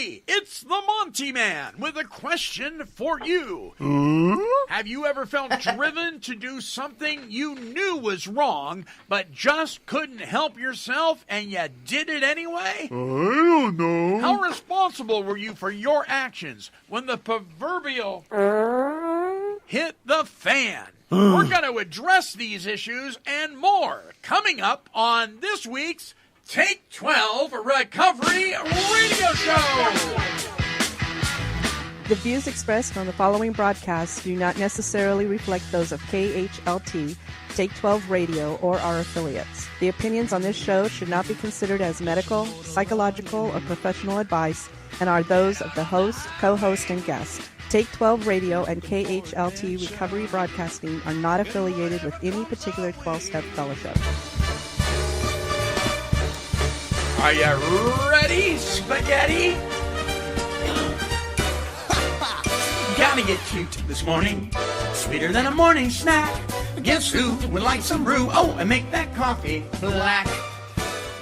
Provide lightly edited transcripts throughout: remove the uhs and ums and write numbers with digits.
Hey, it's the Monty Man with a question for you. Have you ever felt driven to do something you knew was wrong, but just couldn't help yourself and you did it anyway? I don't know. How responsible were you for your actions when the proverbial hit the fan? We're going to address these issues and more coming up on this week's Take 12 Recovery Radio Show. The views expressed on the following broadcasts do not necessarily reflect those of KHLT, Take 12 Radio, or our affiliates. The opinions on this show should not be considered as medical, psychological, or professional advice and are those of the host, co-host, and guest. Take 12 Radio and KHLT Recovery Broadcasting are not affiliated with any particular 12-step fellowship. Are you ready, spaghetti? Gotta get cute this morning, sweeter than a morning snack. Guess who would like some brew? Oh, and make that coffee black.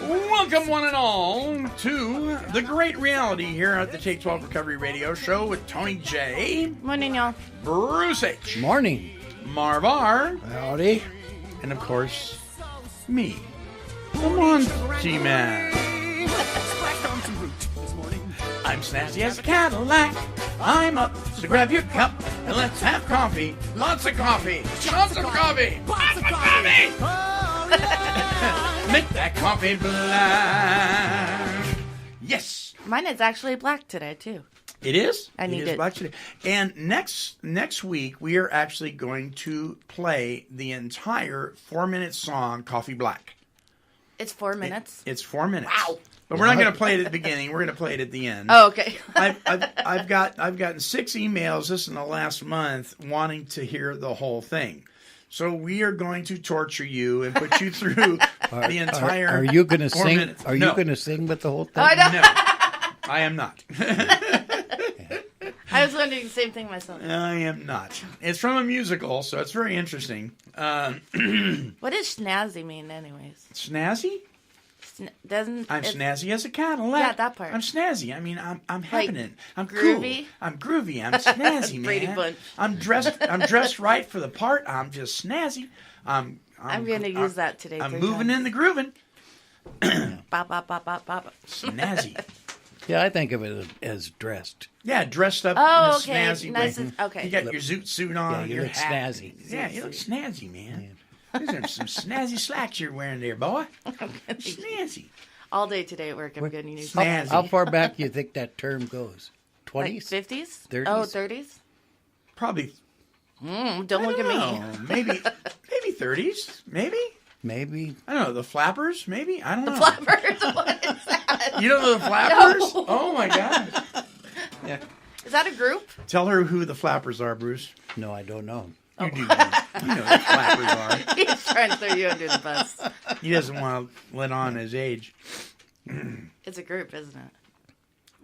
Welcome one and all to the great reality here at the Take 12 Recovery Radio Show with Tony J. Morning, y'all. Bruce H. Morning. Marv R. Howdy. And of course, me, the Monty Man. I'm snazzy as a Cadillac. I'm up, so grab your cup and let's have coffee. Lots of coffee. Lots of coffee. Lots of coffee. Make that coffee black. Yes. Mine is actually black today, too. It is? I need it. Black today. And next week, we are actually going to play the entire 4-minute song, Coffee Black. It's 4 minutes? It's 4 minutes. Wow. But we're not going to play it at the beginning. We're going to play it at the end. Oh, okay. I've gotten 6 emails just in the last month wanting to hear the whole thing. So we are going to torture you and put you through the entire. Are you going to 4 sing? minutes. Are you going to sing with the whole thing? No, I am not. I was wondering the same thing myself. I am not. It's from a musical, so it's very interesting. What does snazzy mean, anyways? Snazzy? I'm snazzy as a Cadillac. Yeah, that part. I'm snazzy. I mean, I'm happening. I'm groovy? Cool. I'm groovy. I'm snazzy, man. Brady Bunch. I'm dressed right for the part. I'm just snazzy. I'm going to use that today. I'm moving in the grooving. Bop, bop, bop, bop, bop. Snazzy. Yeah, I think of it as dressed. Yeah, dressed up in a okay. snazzy Nice. way. Okay. You got your zoot suit on. Yeah, you your look hat. snazzy. Yeah, you look snazzy, man. These are some snazzy slacks you're wearing there, boy. Snazzy. All day today at work, I'm getting new snazzy. How far back do you think that term goes? 20s? Like 50s? 30s? Oh, 30s? Probably. Don't look at me. Maybe 30s. Maybe. I don't know. The Flappers. Maybe. I don't know. The Flappers. What is that? You don't know the Flappers? No. Oh my God. Yeah. Is that a group? Tell her who the Flappers are, Bruce. No, I don't know. You do know. You know who the Flappers are. He's trying to throw you under the bus. He doesn't want to let on his age. It's a group, isn't it?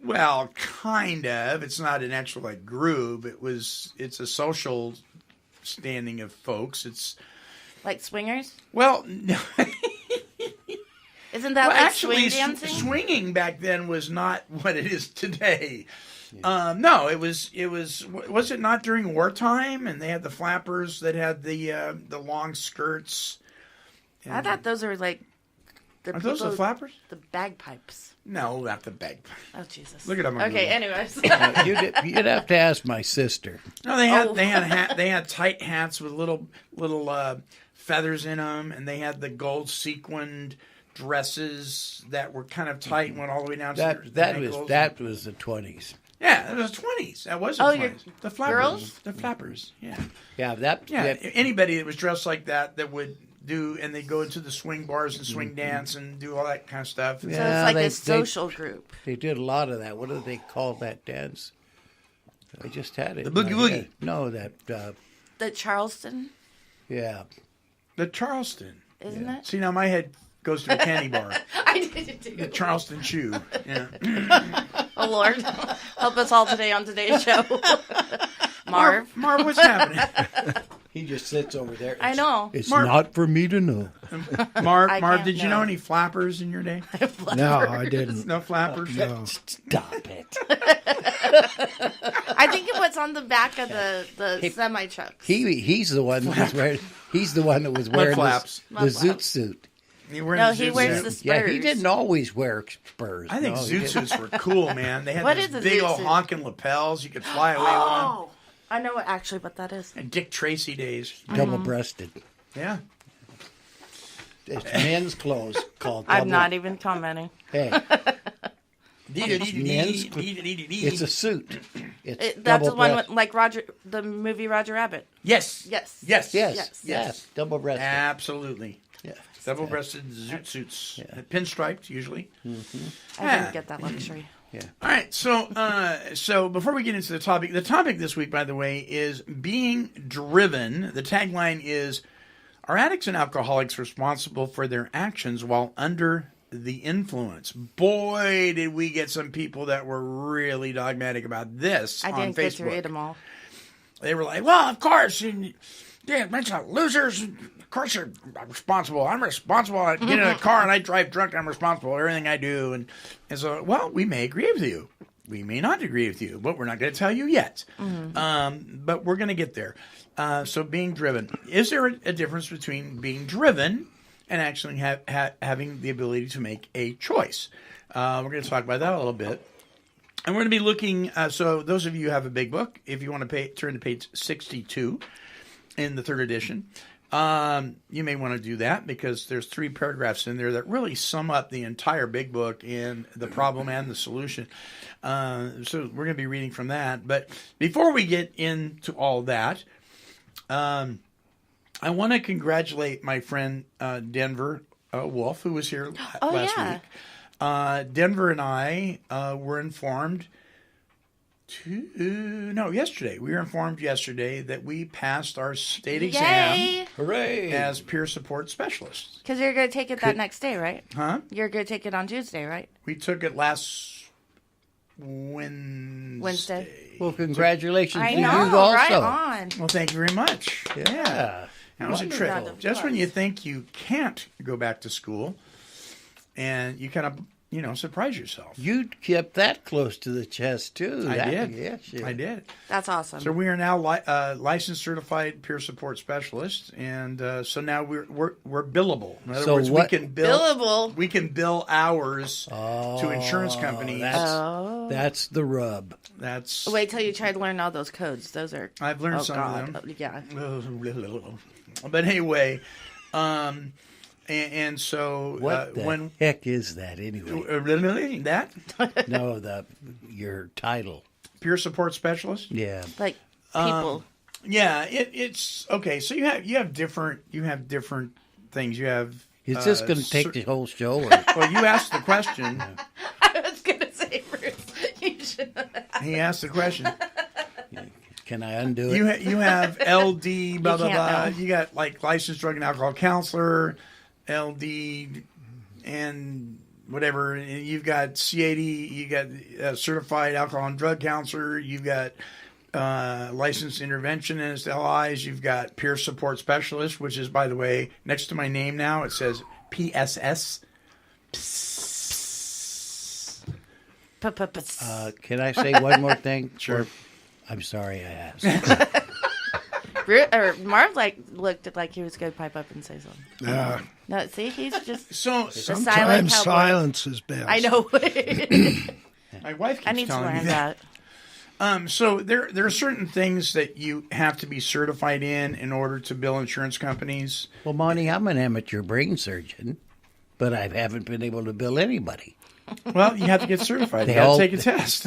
Well, kind of. It's not an actual group. It's a social standing of folks. It's like swingers. Well, no. Isn't that actually swing dancing? Swinging back then was not what it is today. Yeah. No, it was. Was it not during wartime? And they had the Flappers that had the long skirts. I thought those were like. Are those the Flappers? The bagpipes. No, not the bagpipes. Oh Jesus! Look at them. Okay, anyways. You'd have to ask my sister. No, they had tight hats with little feathers in them, and they had the gold sequined dresses that were kind of tight and went all the way down to the ankles. That was the 20s. Yeah, it was 20s. That was the 20s. The Flappers. Girls? The Flappers. Yeah. Yeah, anybody that was dressed like that would do, and they go into the swing bars and swing dance and do all that kind of stuff. So it's like a social group. They did a lot of that. What do they call that dance? I just had it. The boogie woogie. No, that. The Charleston. Yeah. The Charleston. Isn't it? See, now my head goes to a candy bar. I did it too. The Charleston Chew. Yeah. Oh Lord, help us all today on today's show. Marv, what's happening? He just sits over there. I know. It's Mark- not for me to know. Marv, can't did you know. know any flappers in your day? No, I didn't. No flappers? No. Stop it. I think it was on the back of the semi trucks. He's the one that was wearing. He's the one that was wearing flaps. the Mud zoot flaps. suit. No, he wears the spurs. Yeah, he didn't always wear spurs. I think No, he zoot didn't. suits were cool, man. They had What those is a big zoot old suit? honking lapels you could fly away on. Oh, I know what that is. And Dick Tracy days. Double-breasted. Yeah. It's men's clothes called. I'm double- not even commenting. Hey, It's it's a suit. It's That's the one double-breast- with, like Roger, the movie Roger Rabbit. Yes. Yes. Yes. Yes, double-breasted. Absolutely. Yeah. Double-breasted zoot suits. Pinstriped, usually. I didn't get that luxury. All right, so before we get into the topic this week, by the way, is being driven. The tagline is, are addicts and alcoholics responsible for their actions while under the influence? Boy, did we get some people that were really dogmatic about this I on didn't get to Facebook. read them all. They were like, well, of course, and, yeah, bunch of losers. Of course, you're responsible. I'm responsible. I get in a car and I drive drunk. I'm responsible for everything I do. And so, well, we may agree with you. We may not agree with you, but we're not going to tell you yet. But we're going to get there. So being driven. Is there a difference between being driven and actually having the ability to make a choice? We're going to talk about that a little bit. And we're going to be looking, so those of you who have a big book, if you want to turn to page 62 in the third edition, you may want to do that because there's 3 paragraphs in there that really sum up the entire big book in the problem and the solution. So we're going to be reading from that. But before we get into all that, I want to congratulate my friend Denver Wolf, who was here last week. Denver and I were informed yesterday. We were informed yesterday that we passed our state exam Yay! Hooray! as peer support specialists. Because you're going to take it that next day, right? Huh? You're going to take it on Tuesday, right? We took it last Wednesday. Well, congratulations I to know, you also. right on. Well, thank you very much. Yeah. That was a Wonderful. trip. Round of Just when applause. you think you can't go back to school, and you kind of, surprise yourself. You kept that close to the chest, too. I did. Yes, you I did. That's awesome. So we are now licensed, certified peer support specialists, and so now we're billable. In other So words, what- we can bill Billable. We can bill hours to insurance companies. That's the rub. That's Wait till you try to learn all those codes. Those are. I've learned oh, some God. of them. Yeah. But anyway, and so What the when heck is that anyway? that No, your title. peer support specialist. Yeah. Like people. Yeah, it's okay. So you have different things. You have. Is this going to take the whole show? Or? Well, you asked the question. I was going to say, Bruce, you should. He asked the question. Can I undo it? You have LD, blah, blah, can't blah. know. You got like licensed drug and alcohol counselor, LD, and whatever. And you've got CAD, you got certified alcohol and drug counselor, you've got licensed interventionist, LIs, you've got peer support specialist, which is, by the way, next to my name now, it says PSS. Can I say one more thing? Sure. Or- I'm sorry I asked. Marv looked like he was going to pipe up and say something. No, see, he's just So the silent Sometimes cowboy. silence is best. I know. my wife keeps I need to telling me learn that. that. So there are certain things that you have to be certified in order to bill insurance companies. Well, Monty, I'm an amateur brain surgeon, but I haven't been able to bill anybody. Well, you have to get certified. You They got all- to take a test.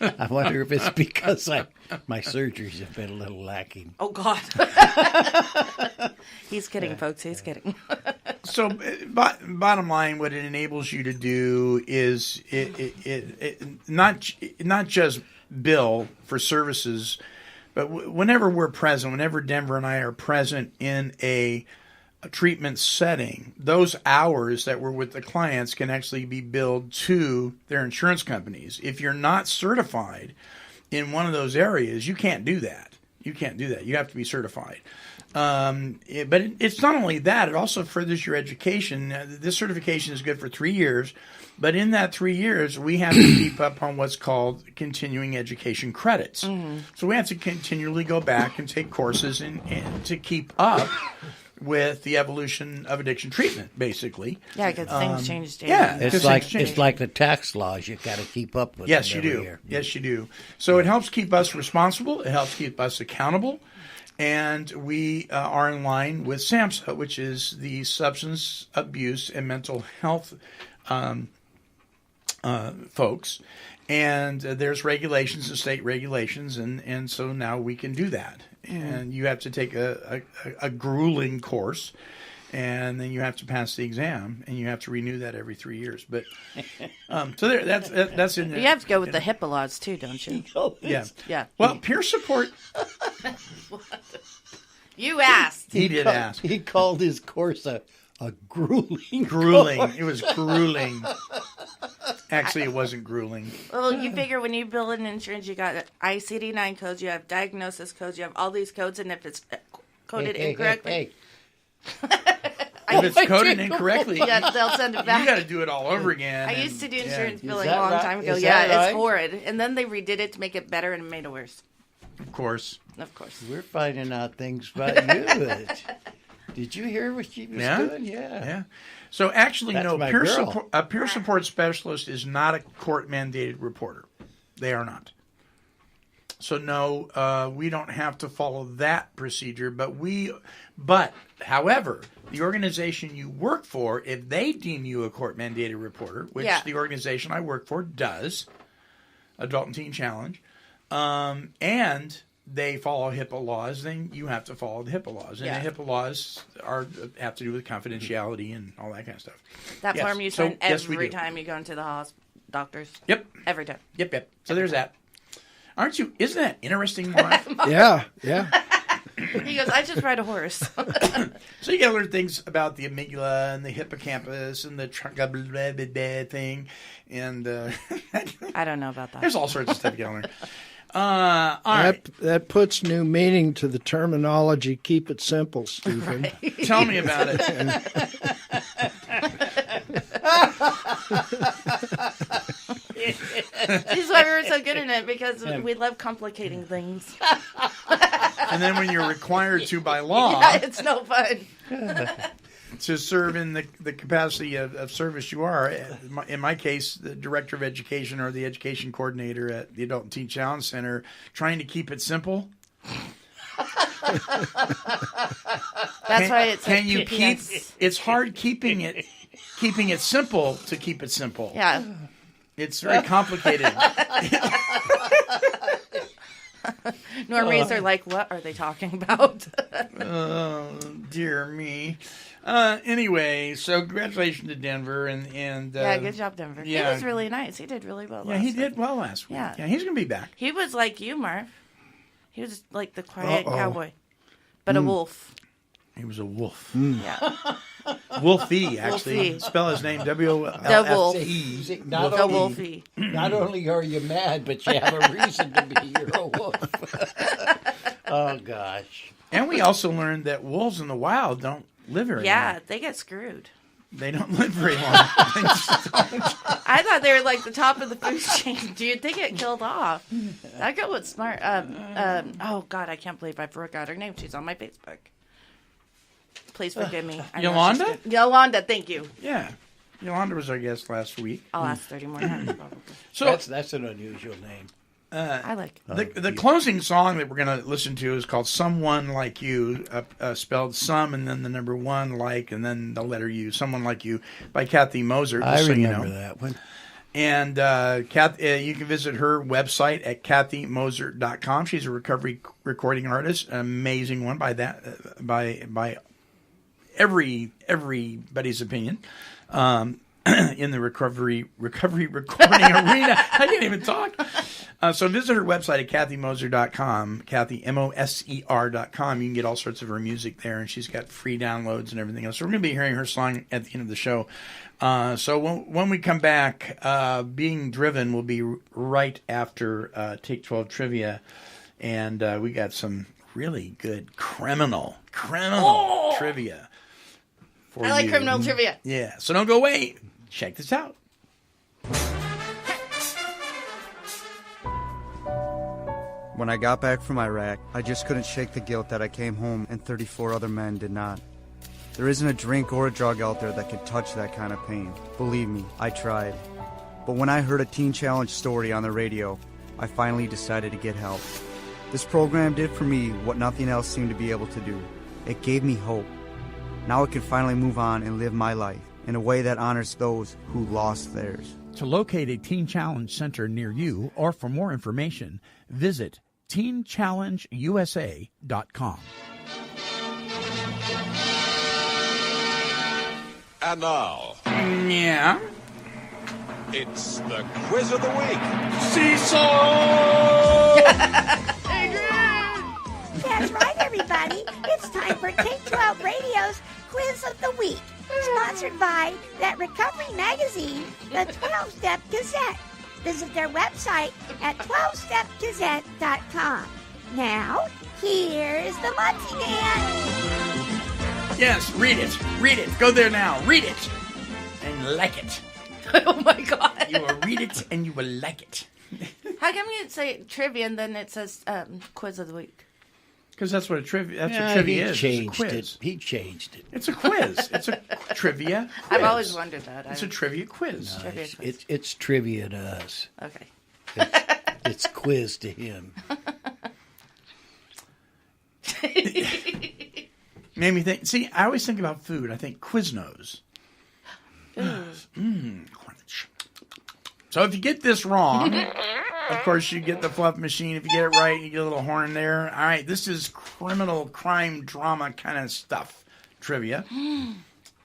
I wonder if it's because my surgeries have been a little lacking. Oh, God. He's kidding, folks. He's kidding. So, bottom line, what it enables you to do is it not just bill for services, but whenever we're present, whenever Denver and I are present in a treatment setting, those hours that we're with the clients can actually be billed to their insurance companies. If you're not certified in one of those areas, you can't do that. You can't do that. You have to be certified. But it's not only that, it also furthers your education. This certification is good for 3 years, but in that 3 years, we have to keep up on what's called continuing education credits. Mm-hmm. So we have to continually go back and take courses and to keep up with the evolution of addiction treatment, basically. Yeah, because things change daily. Yeah, it's like the tax laws. You got to keep up with. Yes, them you every do. year. Yes, you do. So it helps keep us responsible. It helps keep us accountable. And we are in line with SAMHSA, which is the Substance Abuse and Mental Health folks. And there's regulations and state regulations, and so now we can do that. And you have to take a grueling course, and then you have to pass the exam, and you have to renew that every 3 years. But so there, that's in there. You have to go with the HIPAA laws too, don't you? Yeah. Yeah. Well, peer support. You asked. He did ask. He called his course a grueling. Grueling. It was grueling. Actually, it wasn't grueling. Well, you figure when you bill an insurance, you got ICD-9 codes, you have diagnosis codes, you have all these codes, and if it's coded incorrectly, If it's coded incorrectly, yeah, they'll send it back. you got to do it all over again. I used to do insurance Is billing that a long right? time ago. Is Yeah, that right? it's horrid. And then they redid it to make it better, and it made it worse. Of course. Of course. We're finding out things about you. Did you hear what she was doing? Yeah. So actually, That's no, my peer girl. support, a peer support specialist is not a court-mandated reporter. They are not. So no, we don't have to follow that procedure. But however, the organization you work for, if they deem you a court-mandated reporter, which the organization I work for does, Adult and Teen Challenge, and they follow HIPAA laws, then you have to follow the HIPAA laws. And the HIPAA laws have to do with confidentiality and all that kind of stuff. That form you sign every we do. time you go into the doctors. Yep. Every time. Yep. So there's that. Aren't you? Isn't that interesting, Mark? Yeah. He goes, I just ride a horse. So you got to learn things about the amygdala and the hippocampus and the thing. And I don't know about that. there's all sorts of stuff you got to learn. All right. That puts new meaning to the terminology. Keep it simple, Stephen. Right. Tell me about it. This is why we were so good in it, because we love complicating things. And then when you're required to by law It's no fun. to serve in the capacity of service you are, in my case, the director of education or the education coordinator at the Adult and Teen Challenge Center, trying to keep it simple. That's why it's Can you keep? PPS. It's hard keeping it simple to keep it simple. Yeah. It's very complicated. Normies are like, what are they talking about? Oh, dear me. Anyway, so congratulations to Denver and yeah, good job, Denver. yeah. He was really nice. He did really well. Yeah, last he week. did well last week. Yeah. Yeah, he's gonna be back. He was like you, Marv. He was like the quiet cowboy, but Hmm. a wolf. He was a wolf. Yeah. Wolfie, actually. Wolfie. Spell his name The wolf. W-O-L-F-E. See, The wolfie. Not only are you mad, but you have a reason to be. You're a wolf. Oh, gosh. And we also learned that wolves in the wild don't live very Yeah, long. they get screwed. They don't live very long. I thought they were like the top of the food chain, dude. They get killed off. That girl was smart. Oh God, I can't believe I forgot her name. She's on my Facebook. Please forgive me. I know Yolanda? she's good. Yolanda, thank you. Yeah. Yolanda was our guest last week. I'll ask 30 more times probably. So That's an unusual name. I like it. the closing song that we're going to listen to is called Someone Like You, spelled some and then the number one like and then the letter U, Someone Like You, by Kathy Moser. Just I so you remember know. that one. And you can visit her website at kathymoser.com. She's a recovery recording artist, an amazing one by everybody's opinion. In the recovery recording arena. I can't even talk. So visit her website at kathymoser.com, Kathy, MOSER.com. You can get all sorts of her music there, and she's got free downloads and everything else. So we're going to be hearing her song at the end of the show. So when we come back, Being Driven will be right after Take 12 Trivia. And we got some really good criminal trivia for I like you. criminal trivia. Yeah, so don't go away. Check this out. When I got back from Iraq, I just couldn't shake the guilt that I came home and 34 other men did not. There isn't a drink or a drug out there that could touch that kind of pain. Believe me, I tried. But when I heard a Teen Challenge story on the radio, I finally decided to get help. This program did for me what nothing else seemed to be able to do. It gave me hope. Now I can finally move on and live my life in a way that honors those who lost theirs. To locate a Teen Challenge Center near you or for more information, visit teenchallengeusa.com. And now, Yeah. it's the quiz of the week. That's right, everybody. It's time for K-12 Radio's Quiz of the Week, sponsored by that recovery magazine, the 12-Step Gazette. Visit their website at 12stepgazette.com. Now, here's the Muncie Man. Yes, read it. Read it. Go there now. Read it. And like it. Oh my God. You will read it and you will like it. How come you say trivia and then it says quiz of the week? Because that's what a trivia. That's Yeah, what trivia he is. changed it's a quiz. it. He changed it. It's a quiz. It's a trivia quiz. I've always wondered that. It's a trivia quiz. Trivia quiz. It's trivia to us. Okay. It's quiz to him. Made me think. See, I always think about food. I think Quiznos. Crunch. So if you get this wrong, of course you get the fluff machine. If you get it right, you get a little horn there. All right, this is criminal crime drama kind of stuff. Trivia.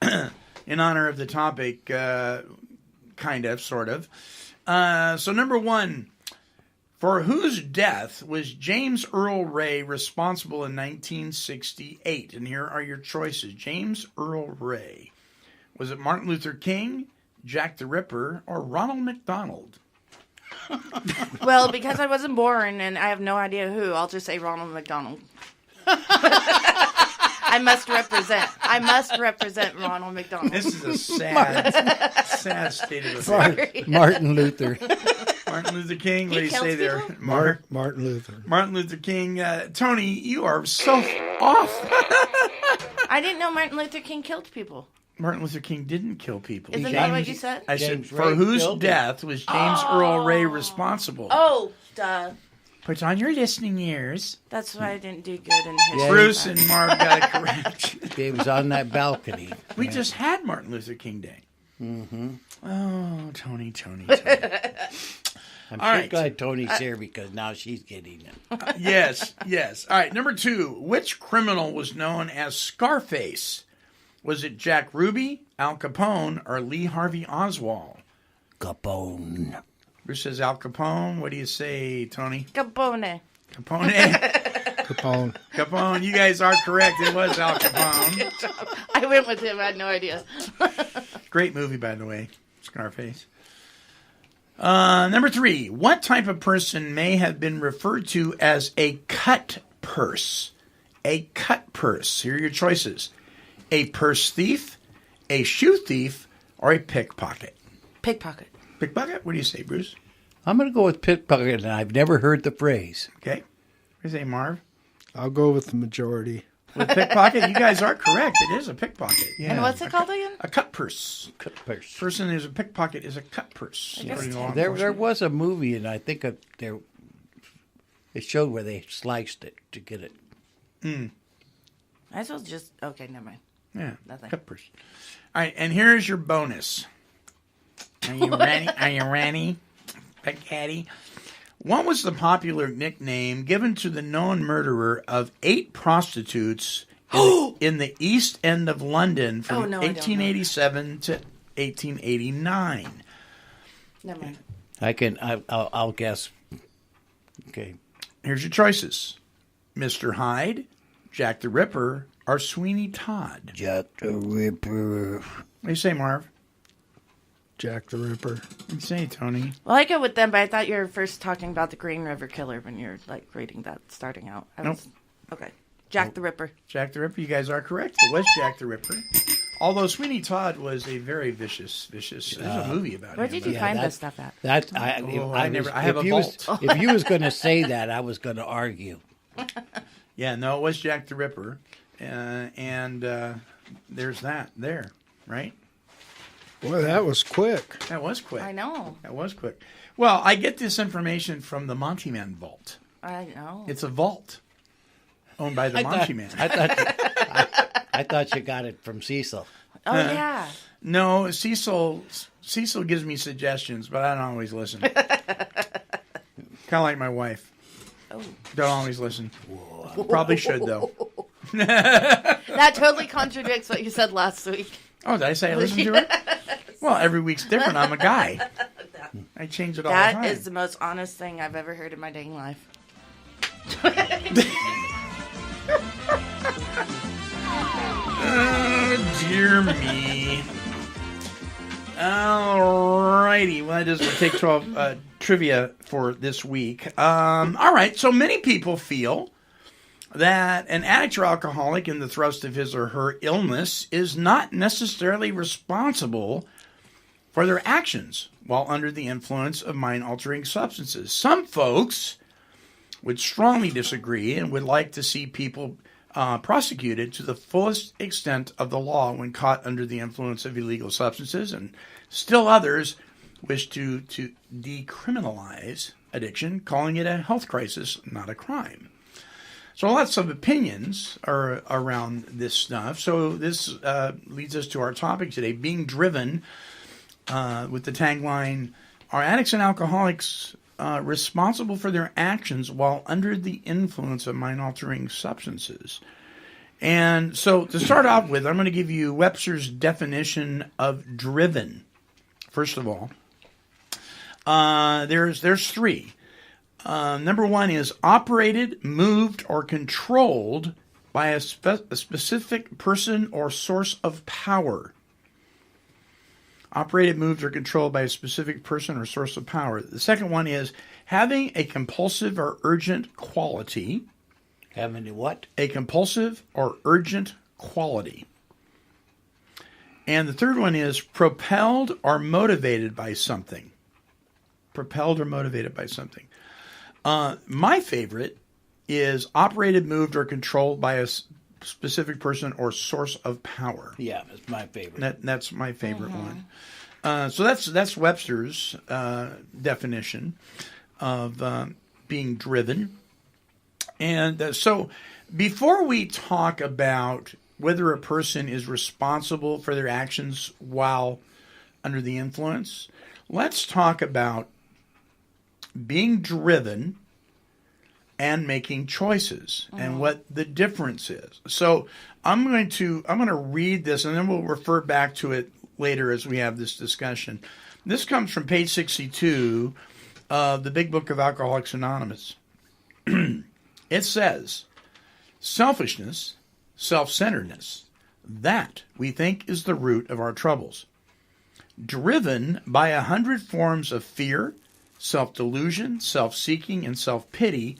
In honor of the topic, kind of, sort of. So number one, for whose death was James Earl Ray responsible in 1968? And here are your choices. James Earl Ray. Was it Martin Luther King, Jack the Ripper, or Ronald McDonald? Well, because I wasn't born and I have no idea who, I'll just say Ronald McDonald. I must represent Ronald McDonald. This is a sad state of affairs. Martin Luther. Martin Luther King, what do you killed say there? people? Martin Luther. Martin Luther King. Tony, you are so off. I didn't know Martin Luther King killed people. Martin Luther King didn't kill people. Isn't that what you said? I said, James for Ray whose killed him. death was James Earl Ray responsible? Oh, duh. Put on your listening ears. That's why I didn't do good in history. Yeah. Bruce and Marv got it correct. He was on that balcony. We just had Martin Luther King Day. Mm-hmm. Oh, Tony. I'm All so right. glad Tony's here because now she's getting it. Yes. All right, number two. Which criminal was known as Scarface? Was it Jack Ruby, Al Capone, or Lee Harvey Oswald? Capone. Bruce says Al Capone. What do you say, Tony? Capone. Capone. You guys are correct. It was Al Capone. I went with him. I had no idea. Great movie, by the way. Scarface. Number three. What type of person may have been referred to as a cut purse? A cut purse. Here are your choices. A purse thief, a shoe thief, or a pickpocket? Pickpocket. Pickpocket? What do you say, Bruce? I'm going to go with pickpocket, and I've never heard the phrase. Okay. What do you say, Marv? I'll go with the majority. With pickpocket? You guys are correct. It is a pickpocket. Yeah. And what's it called again? A cut purse. Cut purse. Person who's a pickpocket is a cut purse. According to law There enforcement. was a movie, and I think it showed where they sliced it to get it. I as well just... Okay, never mind. Yeah. Nothing. Cut purse. All right, and here's your bonus. Are you ready? Are you ready? Big Caddy? What was the popular nickname given to the known murderer of 8 prostitutes in the East End of London from 1887 to 1889? Never mind. I'll guess. Okay. Here's your choices. Mr. Hyde, Jack the Ripper, or Sweeney Todd? Jack the Ripper. What do you say, Marv? Jack the Ripper. What do you say, Tony? Well, I go with them, but I thought you were first talking about the Green River Killer when you're like reading that starting out. Okay. Jack the Ripper. Jack the Ripper. You guys are correct. It was Jack the Ripper. Although Sweeney Todd was a very vicious. There's a movie about him. Where did you find this stuff at? I have a vault. If you was going to say that, I was going to argue. Yeah, no, it was Jack the Ripper, and there's that there, right? Boy, that was quick. That was quick. I know. That was quick. Well, I get this information from the Monty Man Vault. I know. It's a vault owned by the Monty Man. I thought you got it from Cecil. Oh, yeah. No, Cecil gives me suggestions, but I don't always listen. Kind of like my wife. Oh. Don't always listen. Whoa. Probably should, though. That totally contradicts what you said last week. Oh, did I say I listened to it? Well, every week's different. I'm a guy. I change it all the time. That is the most honest thing I've ever heard in my dang life. Oh, dear me. Alrighty. Well, that is the Take 12 trivia for this week. All right. So many people feel that an addict or alcoholic in the thrust of his or her illness is not necessarily responsible for their actions while under the influence of mind-altering substances. Some folks would strongly disagree and would like to see people prosecuted to the fullest extent of the law when caught under the influence of illegal substances, and still others wish to decriminalize addiction, calling it a health crisis, not a crime. So lots of opinions are around this stuff. So this leads us to our topic today, being driven, with the tagline, are addicts and alcoholics responsible for their actions while under the influence of mind-altering substances? And so to start off with, I'm going to give you Webster's definition of driven. First of all, there's three. Number one is operated, moved, or controlled by a specific person or source of power. Operated, moved, or controlled by a specific person or source of power. The second one is having a compulsive or urgent quality. Having a what? A compulsive or urgent quality. And the third one is propelled or motivated by something. Propelled or motivated by something. My favorite is operated, moved, or controlled by a specific person or source of power. Yeah, that's my favorite. That's my favorite one. So that's Webster's definition of being driven. And so before we talk about whether a person is responsible for their actions while under the influence, let's talk about being driven and making choices and what the difference is. So I'm going to read this, and then we'll refer back to it later as we have this discussion. This comes from page 62 of the Big Book of Alcoholics Anonymous. It says, selfishness, self-centeredness, that we think is the root of our troubles. Driven by 100 forms of fear, self-delusion, self-seeking, and self-pity,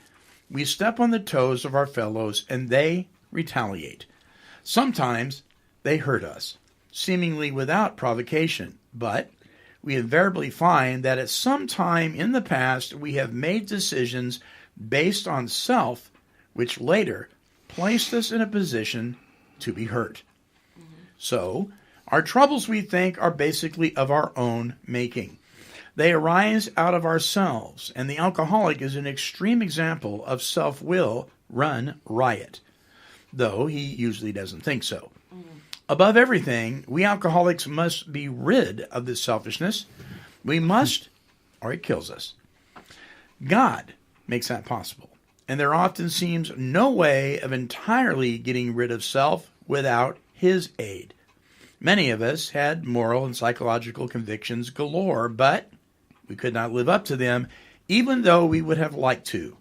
we step on the toes of our fellows and they retaliate. Sometimes they hurt us, seemingly without provocation, but we invariably find that at some time in the past we have made decisions based on self, which later placed us in a position to be hurt. So, our troubles, we think, are basically of our own making. They arise out of ourselves, and the alcoholic is an extreme example of self-will run riot, though he usually doesn't think so. Above everything, we alcoholics must be rid of this selfishness. We must, or it kills us. God makes that possible, and there often seems no way of entirely getting rid of self without his aid. Many of us had moral and psychological convictions galore, but we could not live up to them, even though we would have liked to.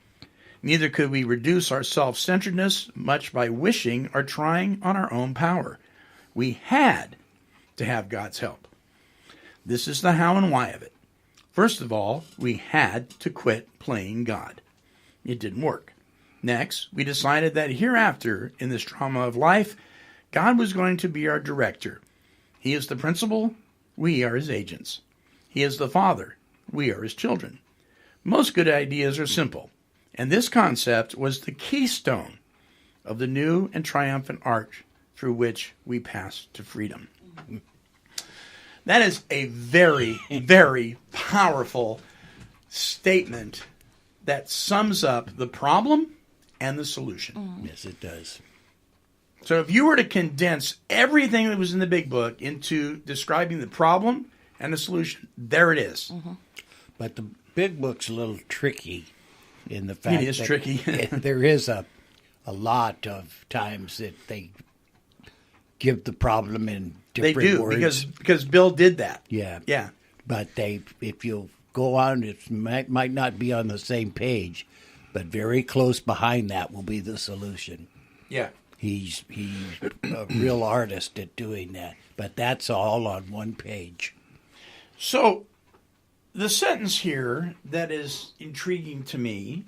Neither could we reduce our self-centeredness much by wishing or trying on our own power. We had to have God's help. This is the how and why of it. First of all, we had to quit playing God. It didn't work. Next, we decided that hereafter, in this drama of life, God was going to be our director. He is the principal, we are his agents. He is the father, we are his children. Most good ideas are simple, and this concept was the keystone of the new and triumphant arch through which we pass to freedom. That is a very, very powerful statement that sums up the problem and the solution. Yes, it does. So if you were to condense everything that was in the big book into describing the problem and the solution, there it is. But the big book's a little tricky in the fact It is that tricky. there is a lot of times that they give the problem in They different do, words. because Bill did that. Yeah. Yeah. But if you go on, it might not be on the same page, but very close behind that will be the solution. Yeah. He's a real artist at doing that. But that's all on one page. So the sentence here that is intriguing to me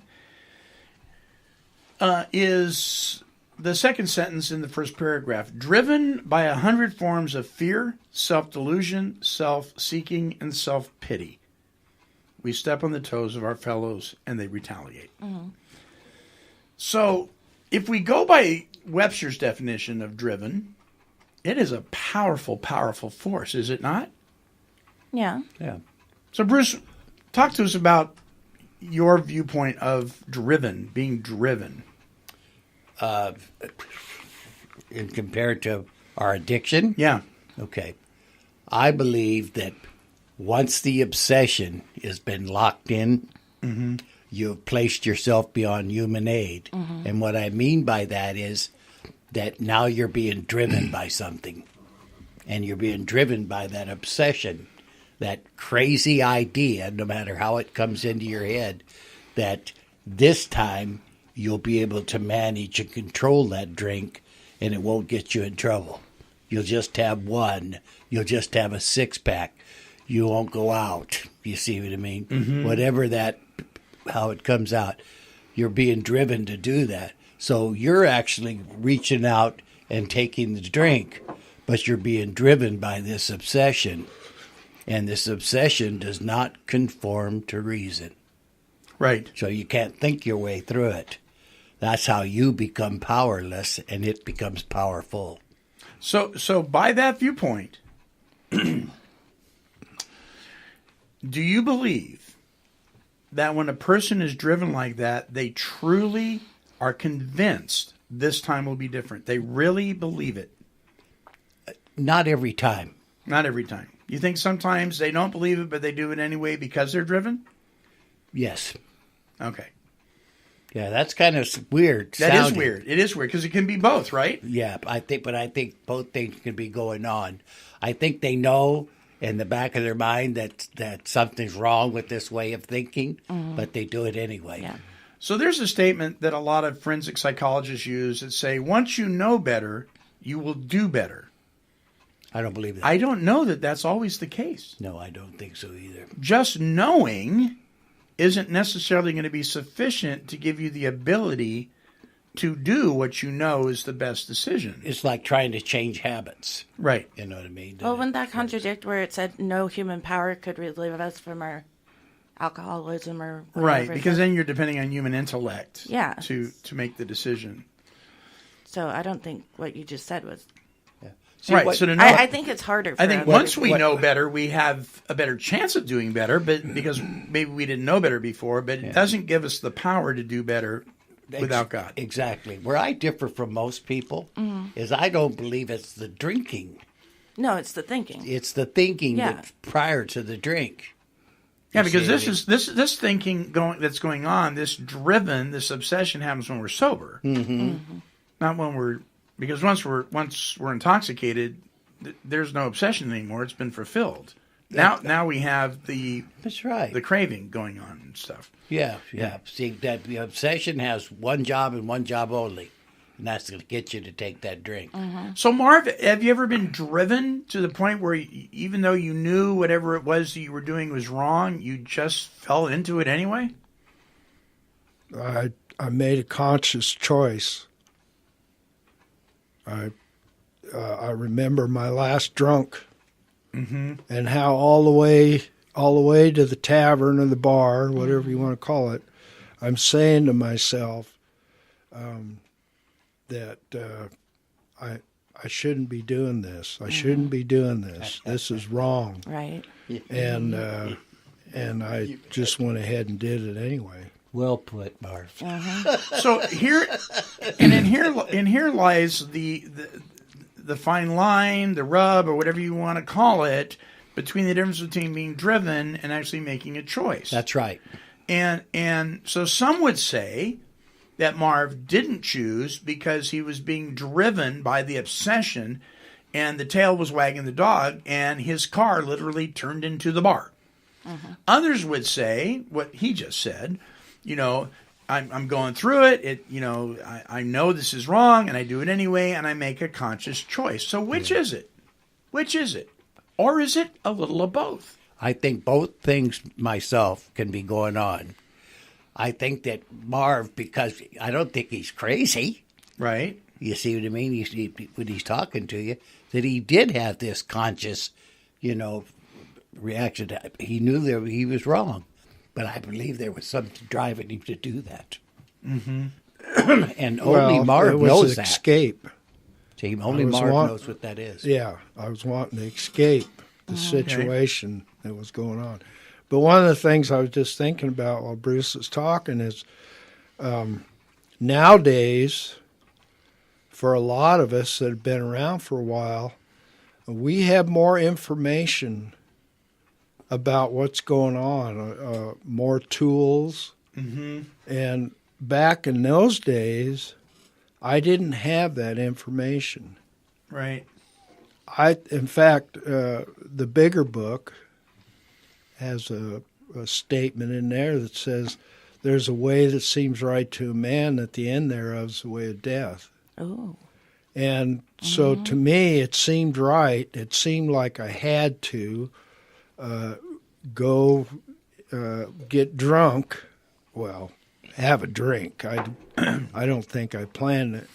is the second sentence in the first paragraph. Driven by 100 forms of fear, self-delusion, self-seeking, and self-pity, we step on the toes of our fellows and they retaliate. So if we go by Webster's definition of driven, it is a powerful, powerful force, is it not? Yeah. Yeah. So, Bruce, talk to us about your viewpoint of driven, being driven. In compared to our addiction? Yeah. Okay. I believe that once the obsession has been locked in, you've placed yourself beyond human aid. And what I mean by that is that now you're being driven by something. And you're being driven by that obsession, that crazy idea, no matter how it comes into your head, that this time you'll be able to manage and control that drink and it won't get you in trouble. You'll just have one. You'll just have a 6-pack. You won't go out. You see what I mean? Whatever that, how it comes out, you're being driven to do that. So you're actually reaching out and taking the drink, but you're being driven by this obsession. And this obsession does not conform to reason. Right. So you can't think your way through it. That's how you become powerless and it becomes powerful. So by that viewpoint, do you believe that when a person is driven like that, they truly are convinced this time will be different? They really believe it? Not every time. Not every time. You think sometimes they don't believe it, but they do it anyway because they're driven? Yes. Okay. Yeah, that's kind of weird. That is sounding. weird. It is weird because it can be both, right? Yeah, I think both things can be going on. I think they know in the back of their mind that something's wrong with this way of thinking, but they do it anyway. Yeah. So there's a statement that a lot of forensic psychologists use that say, once you know better, you will do better. I don't believe that. I don't know that that's always the case. No, I don't think so either. Just knowing isn't necessarily going to be sufficient to give you the ability to do what you know is the best decision. It's like trying to change habits. Right. You know what I mean? Well, wouldn't that contradict where it said no human power could relieve us from our alcoholism or whatever? Right, because then you're depending on human intellect Yeah. to make the decision. So I don't think what you just said was... See, right, what- so to know... I think it's harder for I think other once people. we know better, we have a better chance of doing better, but because maybe we didn't know better before, but it doesn't give us the power to do better without God. Exactly. Where I differ from most people is I don't believe it's the drinking. No, it's the thinking. It's the thinking Yeah. that's prior to the drink. Yeah, You because see this what is this thinking that's going on, this obsession happens when we're sober, not when we're because once we're intoxicated, there's no obsession anymore. It's been fulfilled. Now we have That's right. the craving going on and stuff. Yeah. See, that the obsession has one job and one job only, and that's going to get you to take that drink. So, Marv, have you ever been driven to the point where even though you knew whatever it was that you were doing was wrong, you just fell into it anyway? I made a conscious choice. I remember my last drunk, and how all the way to the tavern or the bar, whatever you want to call it, I'm saying to myself that I shouldn't be doing this. I shouldn't be doing this. This is wrong. Right. And I just went ahead and did it anyway. Well put, Marv. So here lies the fine line, the rub, or whatever you want to call it, between the difference between being driven and actually making a choice. That's right. And so some would say that Marv didn't choose because he was being driven by the obsession, and the tail was wagging the dog, and his car literally turned into the bar. Others would say what he just said. I'm going through it. I know this is wrong, and I do it anyway, and I make a conscious choice. So which is it? Which is it? Or is it a little of both? I think both things myself can be going on. I think that Marv, because I don't think he's crazy. Right. You see what I mean? When he's talking to you, that he did have this conscious, reaction. He knew that he was wrong. But I believe there was something driving him to do that. And only Marv knows that. Escape. See, only Marv knows what that is. Yeah, I was wanting to escape the situation that was going on. But one of the things I was just thinking about while Bruce was talking is nowadays, for a lot of us that have been around for a while, we have more information about what's going on, more tools. And back in those days, I didn't have that information. Right. In fact, the bigger book has a statement in there that says, there's a way that seems right to a man, at the end thereof is the way of death. Oh. And so to me, it seemed right. It seemed like I had to go get drunk. Well, have a drink. I don't think I planned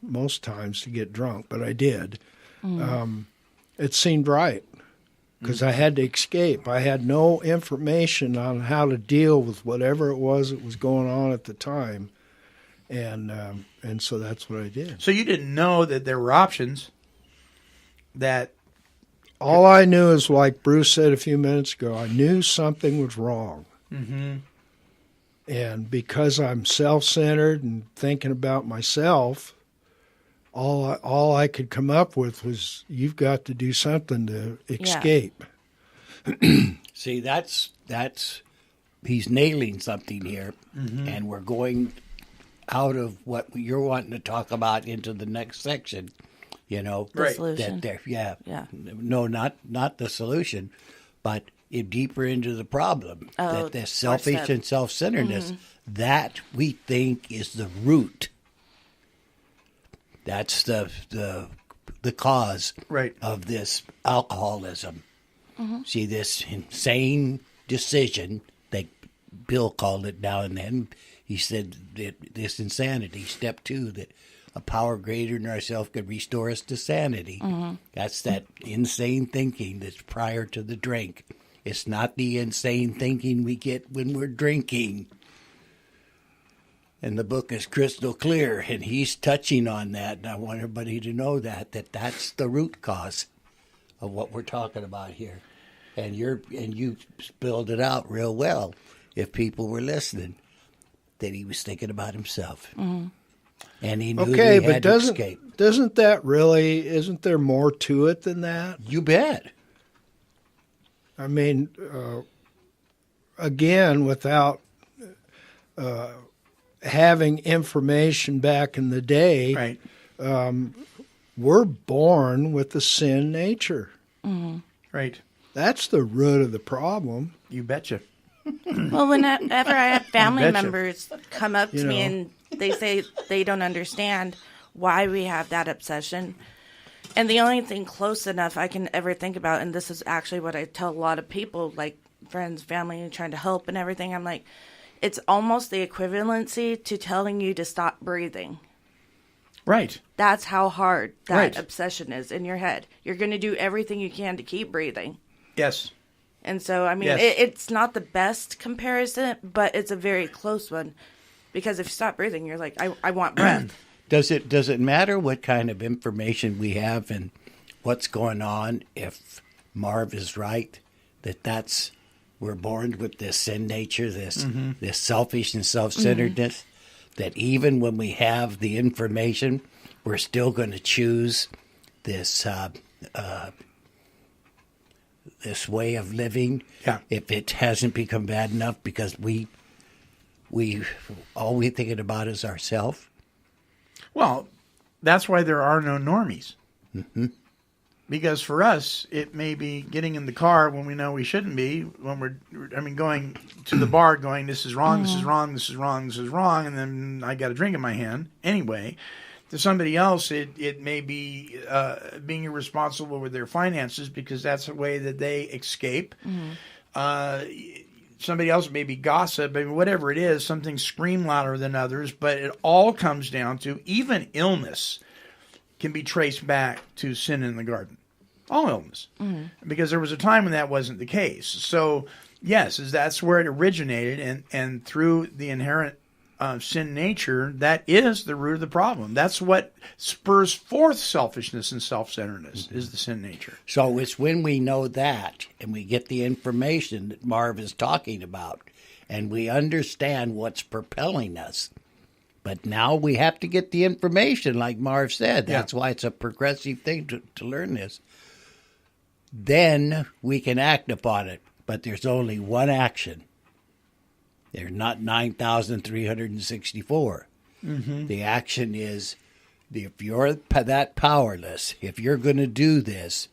most times to get drunk, but I did. It seemed right because I had to escape. I had no information on how to deal with whatever it was that was going on at the time, and so that's what I did. So you didn't know that there were options that... All I knew is, like Bruce said a few minutes ago, I knew something was wrong. And because I'm self-centered and thinking about myself, all I could come up with was, you've got to do something to escape. See, that's he's nailing something here, and we're going out of what you're wanting to talk about into the next section. The solution. No, not the solution, but deeper into the problem. That the selfish and self-centeredness, that we think is the root. That's the cause of this alcoholism. See, this insane decision, like Bill called it now and then. He said that this insanity, step 2, that a power greater than ourselves could restore us to sanity. That's that insane thinking that's prior to the drink. It's not the insane thinking we get when we're drinking. And the book is crystal clear, and he's touching on that. And I want everybody to know that's the root cause of what we're talking about here. And you spelled it out real well, if people were listening, that he was thinking about himself. And he knew he had to escape. Isn't there more to it than that? You bet. I mean, again, without having information back in the day, we're born with the sin nature. Right. That's the root of the problem. You betcha. Well, whenever I have family members come up to me and they say they don't understand why we have that obsession. And the only thing close enough I can ever think about, and this is actually what I tell a lot of people, like friends, family, trying to help and everything, I'm like, it's almost the equivalency to telling you to stop breathing. Right. That's how hard that Right. obsession is in your head. You're going to do everything you can to keep breathing. Yes. And so, I mean, Yes. it's not the best comparison, but it's a very close one. Because if you stop breathing, you're like, I want breath. Does it matter what kind of information we have and what's going on if Marv is right that we're born with this sin nature, this selfish and self-centeredness, that even when we have the information, we're still going to choose this this way of living if it hasn't become bad enough because we all we're thinking about is ourselves? Well, that's why there are no normies. Mm-hmm. Because for us, it may be getting in the car when we know we shouldn't be, when going to the bar going, this is wrong, this is wrong, this is wrong, this is wrong, and then I got a drink in my hand anyway. To somebody else, it may be being irresponsible with their finances because that's the way that they escape. Somebody else may be gossip, I mean, whatever it is, some things scream louder than others, but it all comes down to, even illness can be traced back to sin in the garden. All illness. Because there was a time when that wasn't the case. So, yes, that's where it originated, and through the inherent sin nature, that is the root of the problem. That's what spurs forth selfishness and self-centeredness, is the sin nature. So it's when we know that and we get the information that Marv is talking about and we understand what's propelling us. But now we have to get the information, like Marv said. That's why it's a progressive thing to learn this. Then we can act upon it. But there's only one action. There's not 9,364. The action is, if you're that powerless, if you're going to do this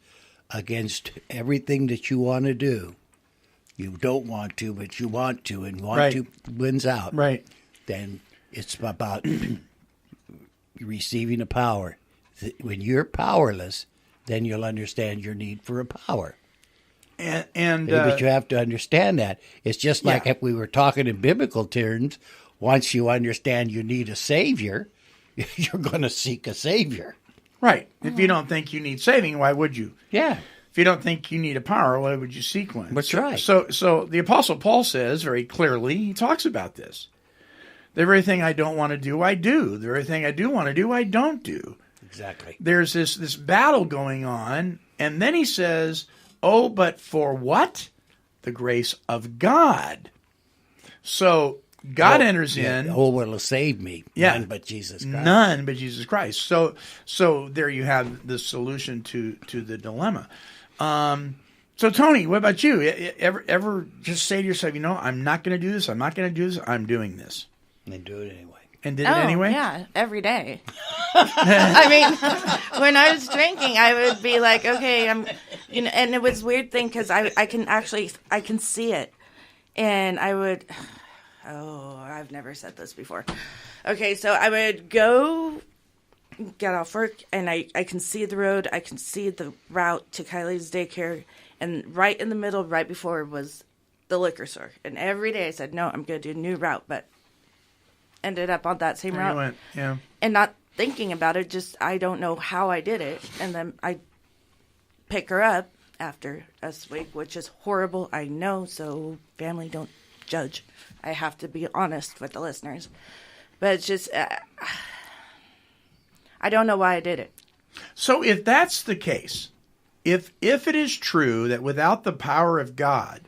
against everything that you want to do, you don't want to, but you want to, and to wins out. Right. Then it's about receiving a power. When you're powerless, then you'll understand your need for a power. But you have to understand that. It's just like if we were talking in biblical terms, once you understand you need a Savior, you're going to seek a Savior. Right. If you don't think you need saving, why would you? Yeah. If you don't think you need a power, why would you seek one? That's right. So the Apostle Paul says very clearly, he talks about this. The very thing I don't want to do, I do. The very thing I do want to do, I don't do. Exactly. There's this battle going on, and then he says, oh, but for what? The grace of God. So God enters in. Oh, will save me. Yeah. None but Jesus Christ. None but Jesus Christ. So there you have the solution to the dilemma. So Tony, what about you? Ever just say to yourself, I'm not going to do this. I'm not going to do this. I'm doing this. And do it anyway. And did it anyway? Yeah, every day. I mean, when I was drinking, I would be like, okay, and it was a weird thing because I can see it. And I would, I've never said this before. Okay, so I would go get off work and I can see the road. I can see the route to Kylie's daycare. And right in the middle, right before, was the liquor store. And every day I said, no, I'm going to do a new route. But ended up on that same route. Went, yeah. And not thinking about it, just I don't know how I did it. And then I pick her up after a week, which is horrible, I know, so family, don't judge. I have to be honest with the listeners. But it's just, I don't know why I did it. So if that's the case, if it is true that without the power of God,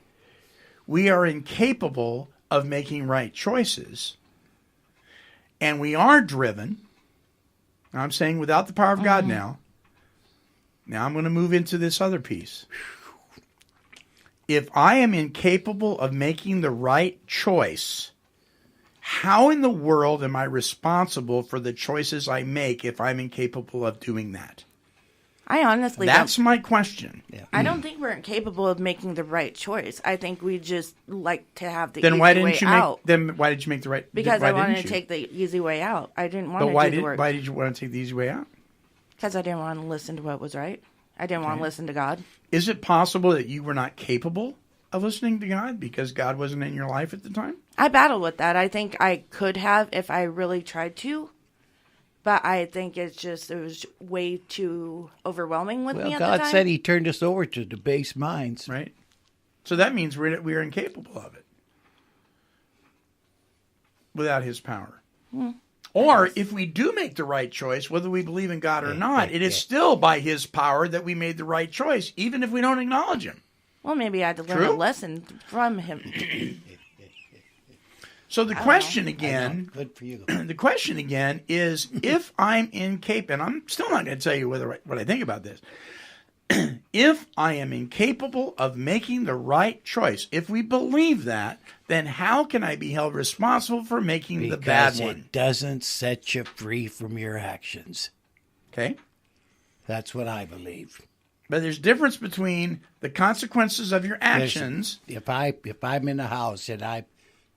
we are incapable of making right choices, and we are driven, I'm saying without the power of God now I'm going to move into this other piece. If I am incapable of making the right choice, how in the world am I responsible for the choices I make if I'm incapable of doing that? I honestly That's my question. I don't think we're incapable of making the right choice. I think we just like to have the Then easy why way didn't you out. Then why did you make the right? Because why I wanted didn't to you? take the easy way out. I didn't want But to do the work. why did you want to take the easy way out? Because I didn't want to listen to what was right. I didn't want to listen to God. Is it possible that you were not capable of listening to God because God wasn't in your life at the time? I battled with that. I think I could have if I really tried to. But I think it was way too overwhelming with me at the time. God said he turned us over to debased minds. Right. So that means we're incapable of it without his power. Or if we do make the right choice, whether we believe in God or not, it is still by his power that we made the right choice, even if we don't acknowledge him. Well, maybe I had to learn a lesson from him. So the question again, Good for you. the question again is, if I'm incapable, and I'm still not going to tell you what I think about this. If I am incapable of making the right choice, if we believe that, then how can I be held responsible for making the bad Because one? it doesn't set you free from your actions. Okay? That's what I believe. But there's difference between the consequences of your actions. If I'm in a house and I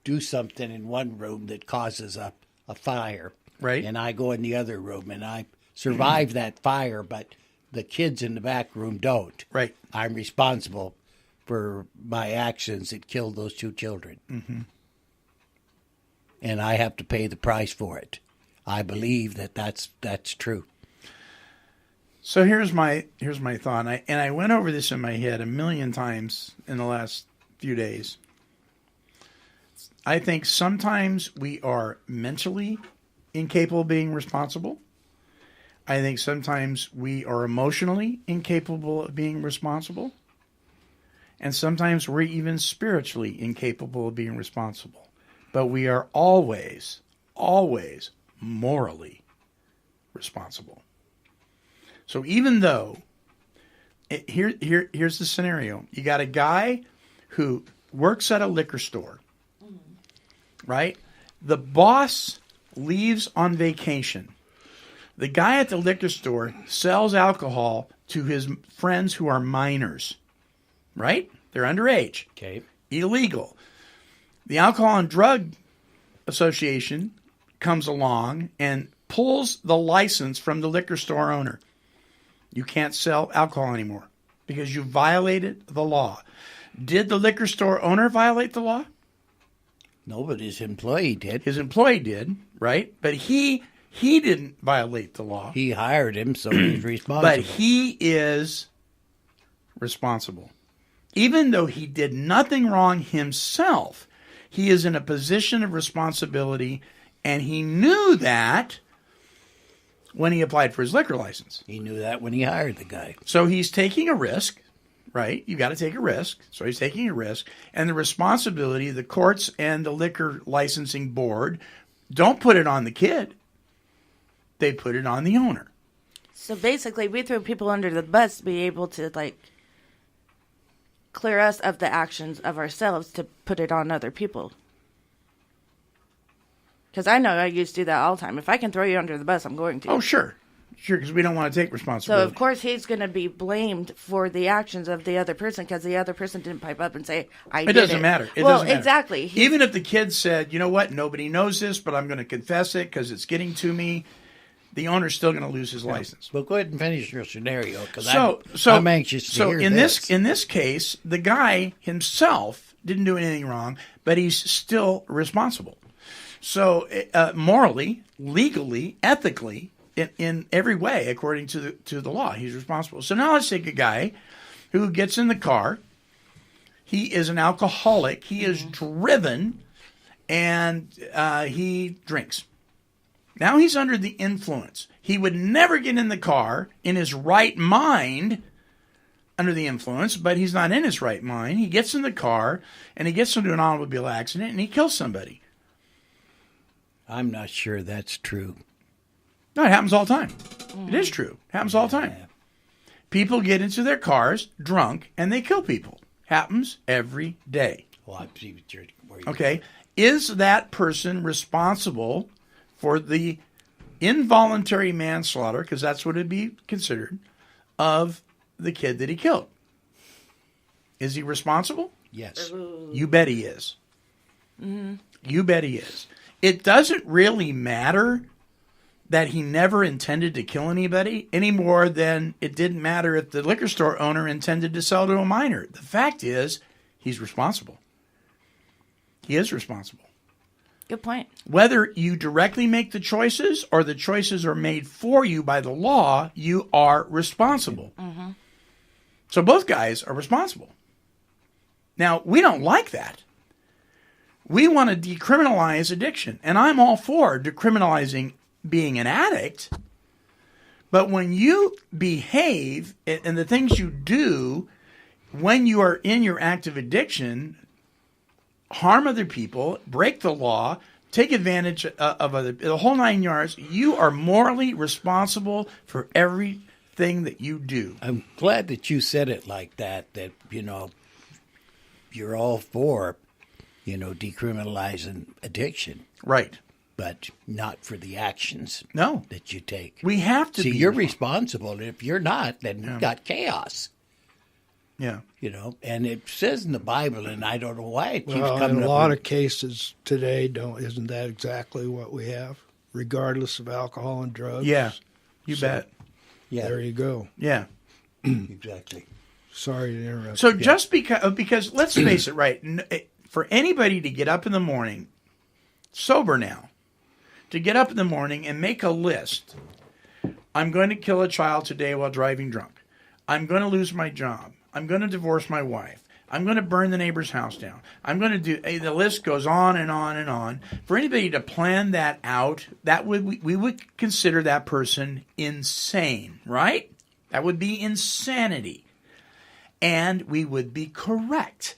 do something in one room that causes a fire, Right. and I go in the other room and I survive that fire, but the kids in the back room don't. Right. I'm responsible for my actions that killed those two children. Mm-hmm. And I have to pay the price for it. I believe that's true. So here's my thought, and I went over this in my head a million times in the last few days. I think sometimes we are mentally incapable of being responsible. I think sometimes we are emotionally incapable of being responsible. And sometimes we're even spiritually incapable of being responsible. But we are always, always morally responsible. So even though, here's the scenario. You got a guy who works at a liquor store, right? The boss leaves on vacation. The guy at the liquor store sells alcohol to his friends who are minors, right? They're underage. Okay. Illegal. The Alcohol and Drug Association comes along and pulls the license from the liquor store owner. You can't sell alcohol anymore because you violated the law. Did the liquor store owner violate the law? No, but his employee did. His employee did, right? But he didn't violate the law. He hired him, so he's responsible. But he is responsible. Even though he did nothing wrong himself, he is in a position of responsibility, and he knew that when he applied for his liquor license. He knew that when he hired the guy. So he's taking a risk, right? You got to take a risk. So he's taking a risk. And the responsibility, the courts and the liquor licensing board don't put it on the kid. They put it on the owner. So basically, we throw people under the bus to be able to, clear us of the actions of ourselves to put it on other people. Because I know I used to do that all the time. If I can throw you under the bus, I'm going to. Oh, sure. Sure, because we don't want to take So, responsibility. of course, he's going to be blamed for the actions of the other person because the other person didn't pipe up and say, I did it. It doesn't matter. It well, doesn't matter. exactly. Even if the kid said, you know what, nobody knows this, but I'm going to confess it because it's getting to me, the owner's still going to lose his license. Well, go ahead and finish your scenario because So I'm anxious to hear in this. in this case, the guy himself didn't do anything wrong, but he's still responsible. So morally, legally, ethically, in every way, according to the law, he's responsible. So now let's take a guy who gets in the car. He is an alcoholic. He is driven, and he drinks. Now he's under the influence. He would never get in the car in his right mind under the influence, but he's not in his right mind. He gets in the car, and he gets into an automobile accident, and he kills somebody. I'm not sure that's true. No, it happens all the time. It is true. It happens all the time. People get into their cars drunk, and they kill people. Happens every day. Well, I see what you're... Okay. Is that person responsible for the involuntary manslaughter, because that's what it'd be considered, of the kid that he killed. Is he responsible? Yes. You bet he is. You bet he is. It doesn't really matter that he never intended to kill anybody any more than it didn't matter if the liquor store owner intended to sell to a minor. The fact is, he's responsible. He is responsible. Good point. Whether you directly make the choices or the choices are made for you by the law, you are responsible. So both guys are responsible. Now, we don't like that. We want to decriminalize addiction. And I'm all for decriminalizing being an addict. But when you behave and the things you do when you are in your active addiction, harm other people, break the law, take advantage of other, the whole 9 yards, you are morally responsible for everything that you do. I'm glad that you said it like that, you're all for, decriminalizing addiction. Right. But not for the actions that you take. We have to See, be you're responsible. And if you're not, then we've got chaos. Yeah. And it says in the Bible, and I don't know why it keeps Well, coming in up. a lot of cases today, isn't that exactly what we have? Regardless of alcohol and drugs. Yeah. You bet. Yeah. There you go. Yeah. Exactly. Sorry to interrupt. So just because let's face it, right? For anybody to get up in the morning, sober now, to get up in the morning and make a list. I'm going to kill a child today while driving drunk. I'm going to lose my job. I'm going to divorce my wife. I'm going to burn the neighbor's house down. I'm going to do, the list goes on and on and on. For anybody to plan that out, we would consider that person insane, right? That would be insanity. And we would be correct.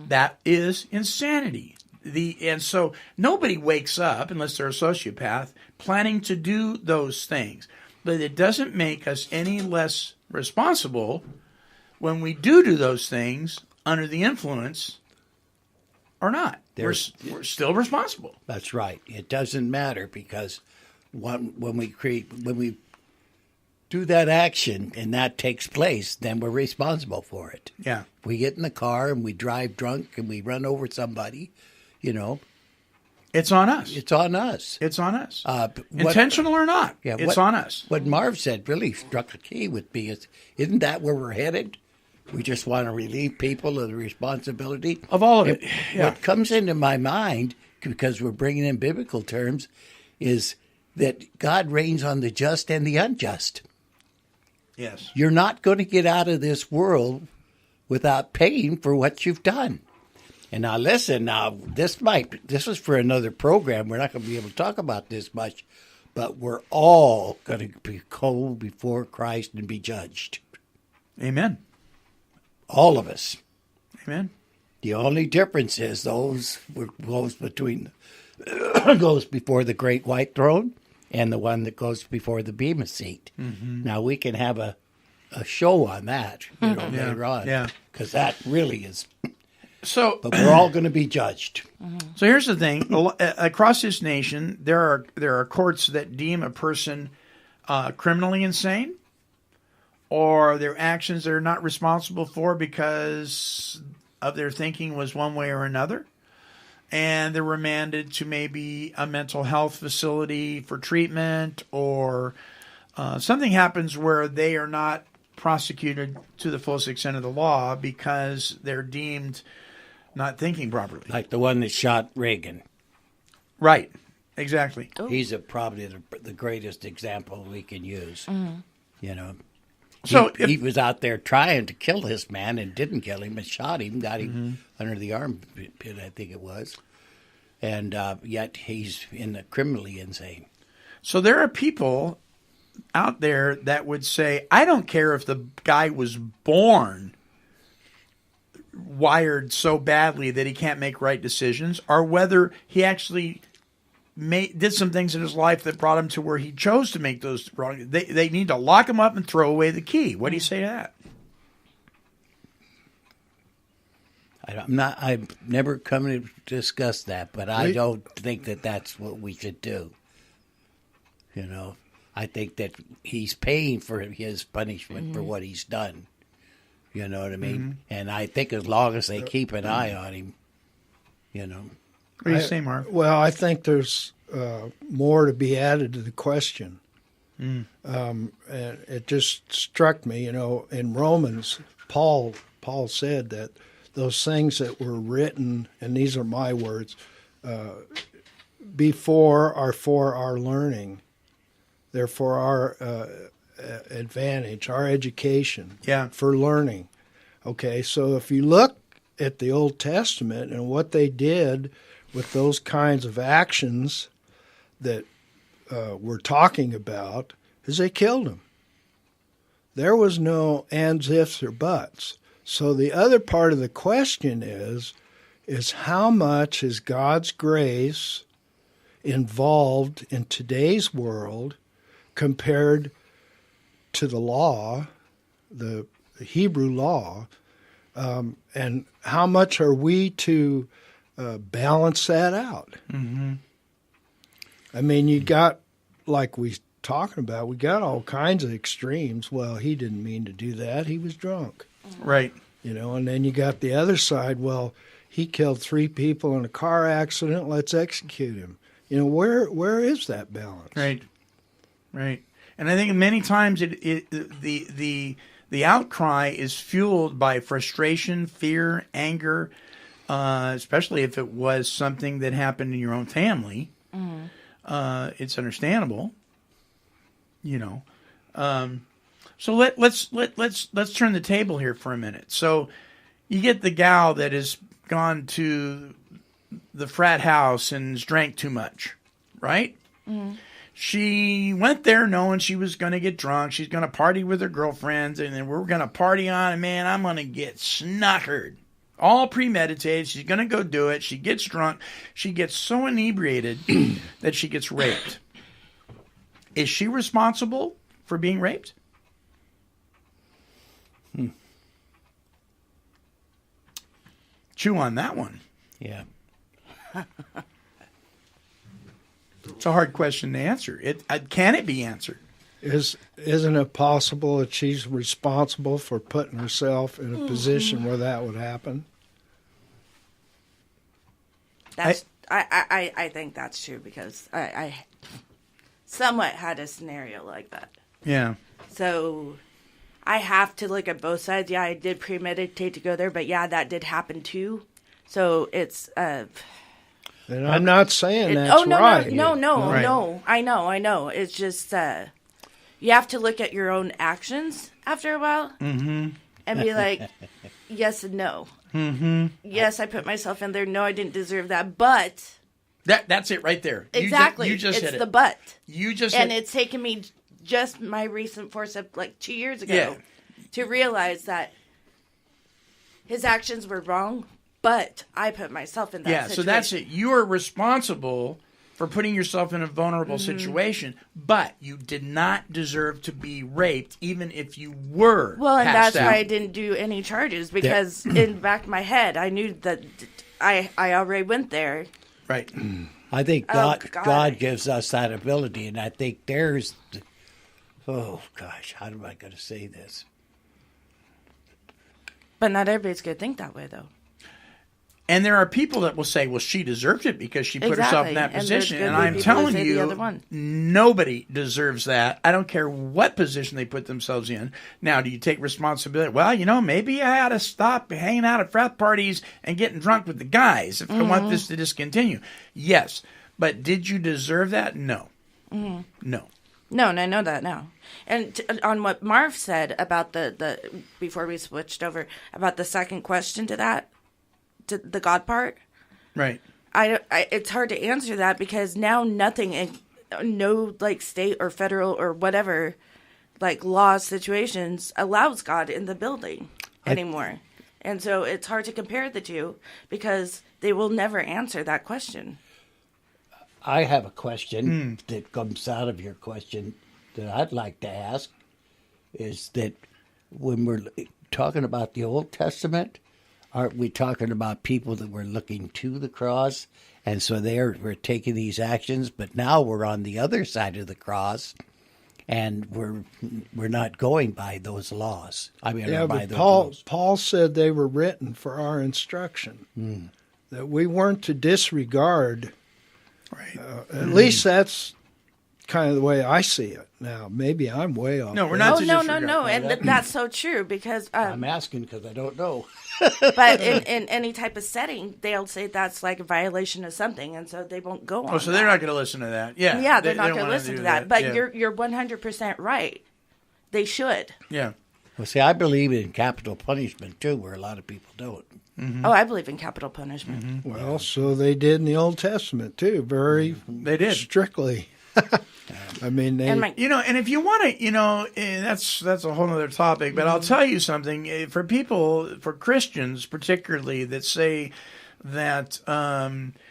That is insanity. And so nobody wakes up, unless they're a sociopath, planning to do those things. But it doesn't make us any less responsible when we do those things under the influence or not. We're still responsible. That's right. It doesn't matter because when we do that action and that takes place, then we're responsible for it. Yeah. If we get in the car and we drive drunk and we run over somebody, it's on us. It's on us. It's on us. Intentional or not, it's on us. What Marv said really struck a key with me. Isn't that where we're headed? We just want to relieve people of the responsibility of all of it. What comes into my mind, because we're bringing in biblical terms, is that God reigns on the just and the unjust. Yes. You're not going to get out of this world without paying for what you've done. And now listen, this is for another program. We're not going to be able to talk about this much, but we're all going to go before Christ and be judged. Amen. All of us. Amen. The only difference is goes before the great white throne and the one that goes before the bema seat. Mm-hmm. Now we can have a show on that later on. Yeah. Because that really is. But we're all going to be judged. So here's the thing: across this nation, there are courts that deem a person criminally insane, or their actions they're not responsible for because of their thinking was one way or another, and they're remanded to maybe a mental health facility for treatment, or something happens where they are not prosecuted to the fullest extent of the law because they're deemed not thinking properly. Like the one that shot Reagan. Right. Exactly. He's probably the greatest example we can use. Mm-hmm. So he was out there trying to kill this man and didn't kill him and shot him, got him under the armpit, I think it was. And yet he's criminally insane. So there are people out there that would say, I don't care if the guy was born wired so badly that he can't make right decisions, or whether he actually did some things in his life that brought him to where he chose to make those wrong. They need to lock him up and throw away the key. What do you say to that? I've never come to discuss that, but I don't think that that's what we should do. I think that he's paying for his punishment for what he's done. You know what I mean? And I think as long as they keep an eye on him, you know. What do you say, Marv? Well, I think there's more to be added to the question. And it just struck me, in Romans, Paul said that those things that were written, and these are my words, before are for our learning. They're for our advantage, our education, for learning. Okay, so if you look at the Old Testament and what they did with those kinds of actions that we're talking about, is they killed them. There was no ands, ifs, or buts. So the other part of the question is how much is God's grace involved in today's world compared to the law, the Hebrew law, and how much are we to balance that out? I mean, you got, like we talking about, we got all kinds of extremes. Well, he didn't mean to do that. He was drunk. Right. And then you got the other side. Well, he killed 3 people in a car accident. Let's execute him. Where is that balance? Right. Right. And I think many times the outcry is fueled by frustration, fear, anger, especially if it was something that happened in your own family. It's understandable, So let's turn the table here for a minute. So you get the gal that has gone to the frat house and has drank too much, right? She went there knowing she was going to get drunk. She's going to party with her girlfriends, and then we're going to party on, and man, I'm going to get snookered. All premeditated. She's going to go do it. She gets drunk. She gets so inebriated that she gets raped. Is she responsible for being raped? Chew on that one. Yeah. It's a hard question to answer. Can it be answered? Isn't it possible that she's responsible for putting herself in a position where that would happen? I think that's true because I somewhat had a scenario like that. Yeah. So I have to look at both sides. Yeah, I did premeditate to go there, but yeah, that did happen too. So it's and I'm not saying that's no, right. No. I know. It's just you have to look at your own actions after a while and be like, yes and no. Yes, I put myself in there. No, I didn't deserve that, but that's it right there. Exactly. You just it's hit the it. but. And it's taken me just my recent forceps like 2 years ago to realize that his actions were wrong, but I put myself in that situation. So that's it. You are responsible for putting yourself in a vulnerable situation, but you did not deserve to be raped, even if you were Well, and passed that's out. why I didn't do any charges, because in the back of my head, I knew that I already went there. Right. I think God gives us that ability, and I think there's... Oh, gosh, how am I going to say this? But not everybody's going to think that way, though. And there are people that will say, well, she deserved it because she put herself in that position. And I'm telling you, nobody deserves that. I don't care what position they put themselves in. Now, do you take responsibility? Well, maybe I ought to stop hanging out at frat parties and getting drunk with the guys if I want this to discontinue. Yes. But did you deserve that? No. No. No, and I know that now. And on what Marv said about the before we switched over, about the second question to that, to the God part, right? It's hard to answer that because now nothing, no like state or federal or whatever, like law situations allows God in the building anymore, and so it's hard to compare the two because they will never answer that question. I have a question that comes out of your question that I'd like to ask, is that when we're talking about the Old Testament, aren't we talking about people that were looking to the cross, and so we're taking these actions, but now we're on the other side of the cross, and we're not going by those laws. I mean, Yeah, by but those Paul rules. Paul said they were written for our instruction. That we weren't to disregard. Right. At least that's kind of the way I see it. Now, maybe I'm way off. No, we're not. Oh, to no, disregard. and that's so true because I'm asking because I don't know. but in any type of setting, they'll say that's like a violation of something, and so they won't go on. Oh, so they're not going to listen to that. Yeah. Yeah, they're not don't going to wanna listen do to that. But Yeah. you're 100% right. They should. Yeah. Well, see, I believe in capital punishment too, where a lot of people don't. Oh, I believe in capital punishment. Well, so they did in the Old Testament too, very They did. strictly. I mean, they. And my You know, and if you want to, that's a whole other topic. But I'll tell you something. For people, for Christians particularly, that say that God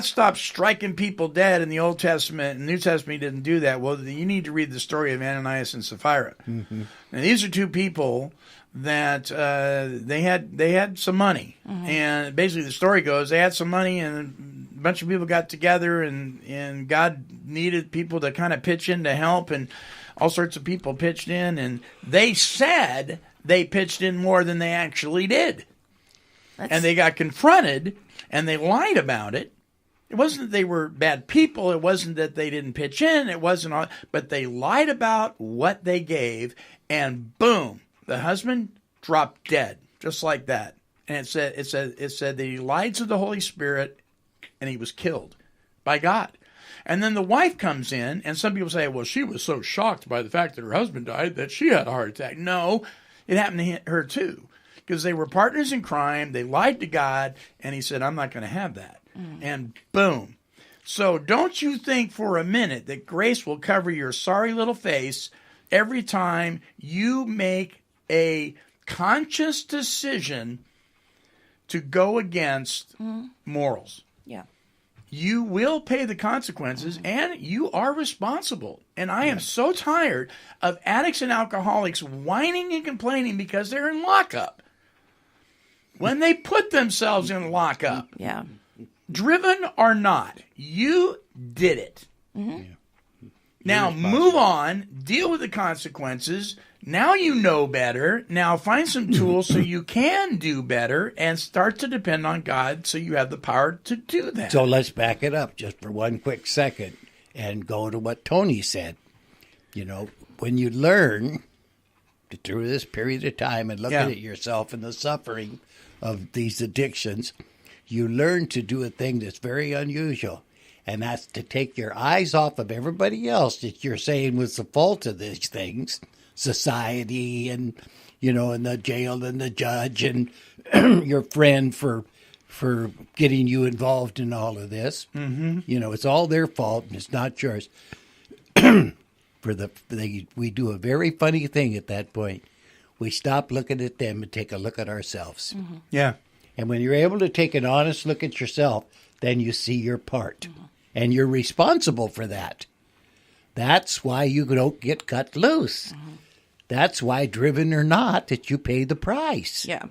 stopped striking people dead in the Old Testament, and the New Testament he didn't do that. Well, you need to read the story of Ananias and Sapphira. And these are two people that they had some money, and basically the story goes they had some money, and a bunch of people got together, and God needed people to kind of pitch in to help, and all sorts of people pitched in, and they said they pitched in more than they actually did. And they got confronted, and they lied about it. It wasn't that they were bad people. It wasn't that they didn't pitch in. It wasn't all, but they lied about what they gave, and boom, the husband dropped dead, just like that. And it said that he lied to the Holy Spirit, and he was killed by God. And then the wife comes in, and some people say, well, she was so shocked by the fact that her husband died that she had a heart attack. No, it happened to her too. Because they were partners in crime, they lied to God, and he said, I'm not going to have that. And boom. So don't you think for a minute that grace will cover your sorry little face every time you make a conscious decision to go against morals. Yeah. You will pay the consequences, and you are responsible. And I am so tired of addicts and alcoholics whining and complaining because they're in lockup. When they put themselves in lockup, Yeah. driven or not, you did it. Now move on, deal with the consequences. Now you know better. Now find some tools so you can do better and start to depend on God so you have the power to do that. So let's back it up just for one quick second and go to what Tony said. You know, when you learn through this period of time and looking at yourself and the suffering of these addictions, you learn to do a thing that's very unusual, and that's to take your eyes off of everybody else that you're saying was the fault of these things, society and, you know, and the jail and the judge and your friend for getting you involved in all of this. Mm-hmm. You know, it's all their fault and it's not yours. We do a very funny thing at that point. We stop looking at them and take a look at ourselves. Mm-hmm. Yeah. And when you're able to take an honest look at yourself, then you see your part. And you're responsible for that. That's why you don't get cut loose. That's why, driven or not, that you pay the price. Yeah.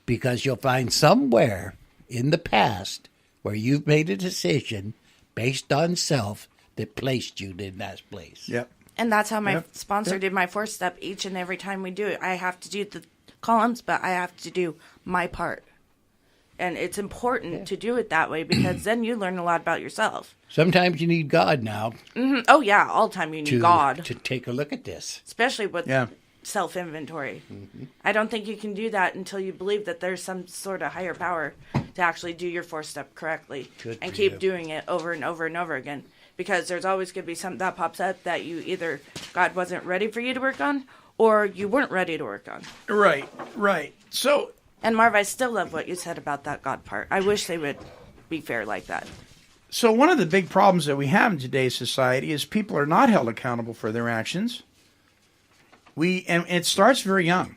Because you'll find somewhere in the past where you've made a decision based on self that placed you in that place. Yep. And that's how my sponsor did my 4-step each and every time we do it. I have to do the columns, but I have to do my part. And it's important to do it that way because then you learn a lot about yourself. Sometimes you need God now Oh, yeah. All the time you need God. to take a look at this. Especially with self-inventory. I don't think you can do that until you believe that there's some sort of higher power to actually do your 4-step correctly. Good and for keep you. doing it over and over and over again. Because there's always going to be something that pops up that you either God wasn't ready for you to work on or you weren't ready to work on. Right, right. So, And Marv, I still love what you said about that God part. I wish they would be fair like that. so one of the big problems that we have in today's society is people are not held accountable for their actions. And it starts very young.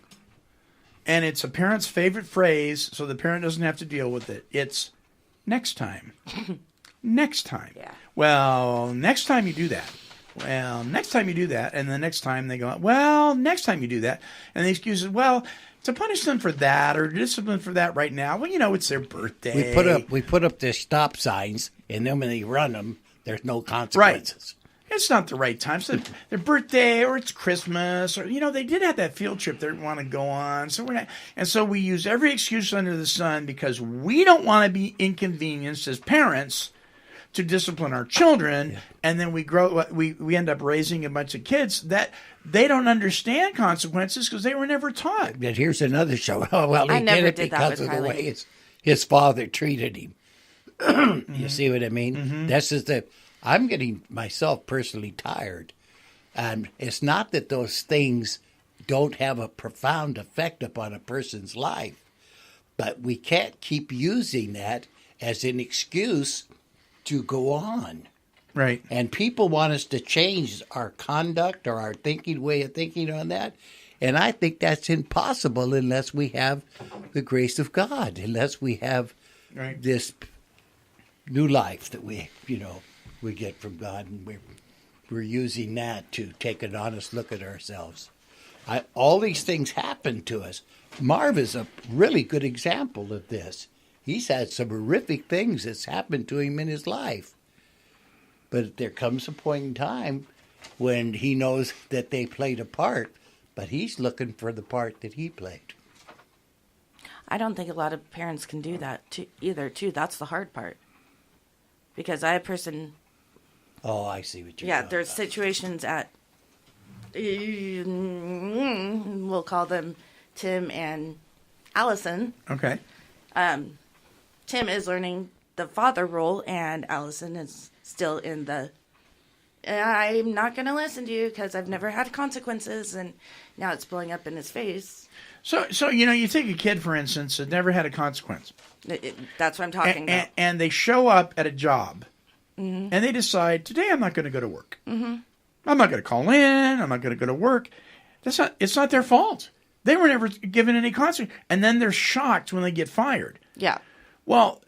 And it's a parent's favorite phrase, so the parent doesn't have to deal with it. It's next time. Next time. Yeah. Well, next time you do that. Well, next time you do that. And the next time they go, well, next time you do that. And the excuse is, well, to punish them for that or discipline for that right now, well, you know, it's their birthday. We put up the stop signs, and then when they run them, There's no consequences. It's not the right time. So their birthday or it's Christmas or, they did have that field trip they want to go on. So we're not, and so we use every excuse under the sun because we don't want to be inconvenienced as parents to discipline our children. Yeah. And then we end up raising a bunch of kids that they don't understand consequences because they were never taught. But here's another show. Oh, well, he did it because of the way his father treated him. You see what I mean? Mm-hmm. This is I'm getting myself personally tired. And it's not that those things don't have a profound effect upon a person's life, but we can't keep using that as an excuse to go on. Right. And people want us to change our conduct or our way of thinking on that. And I think that's impossible unless we have the grace of God, unless we have this new life that we get from God, and we're using that to take an honest look at ourselves. All these things happen to us. Marv is a really good example of this. He's had some horrific things that's happened to him in his life. But there comes a point in time when he knows that they played a part, but he's looking for the part that he played. I don't think a lot of parents can do that either, too. That's the hard part. Because I have a person... Oh, I see what you're Yeah, talking there's about. situations at... We'll call them Tim and Allison. Okay. Tim is learning the father role, and Allison is still in the... I'm not going to listen to you because I've never had consequences, and now it's blowing up in his face. So you take a kid, for instance, that never had a consequence. That's what I'm talking about. And they show up at a job, and they decide, today I'm not going to go to work. Mm-hmm. I'm not going to call in. I'm not going to go to work. It's not their fault. They were never given any consequence. And then they're shocked when they get fired. Yeah. Well...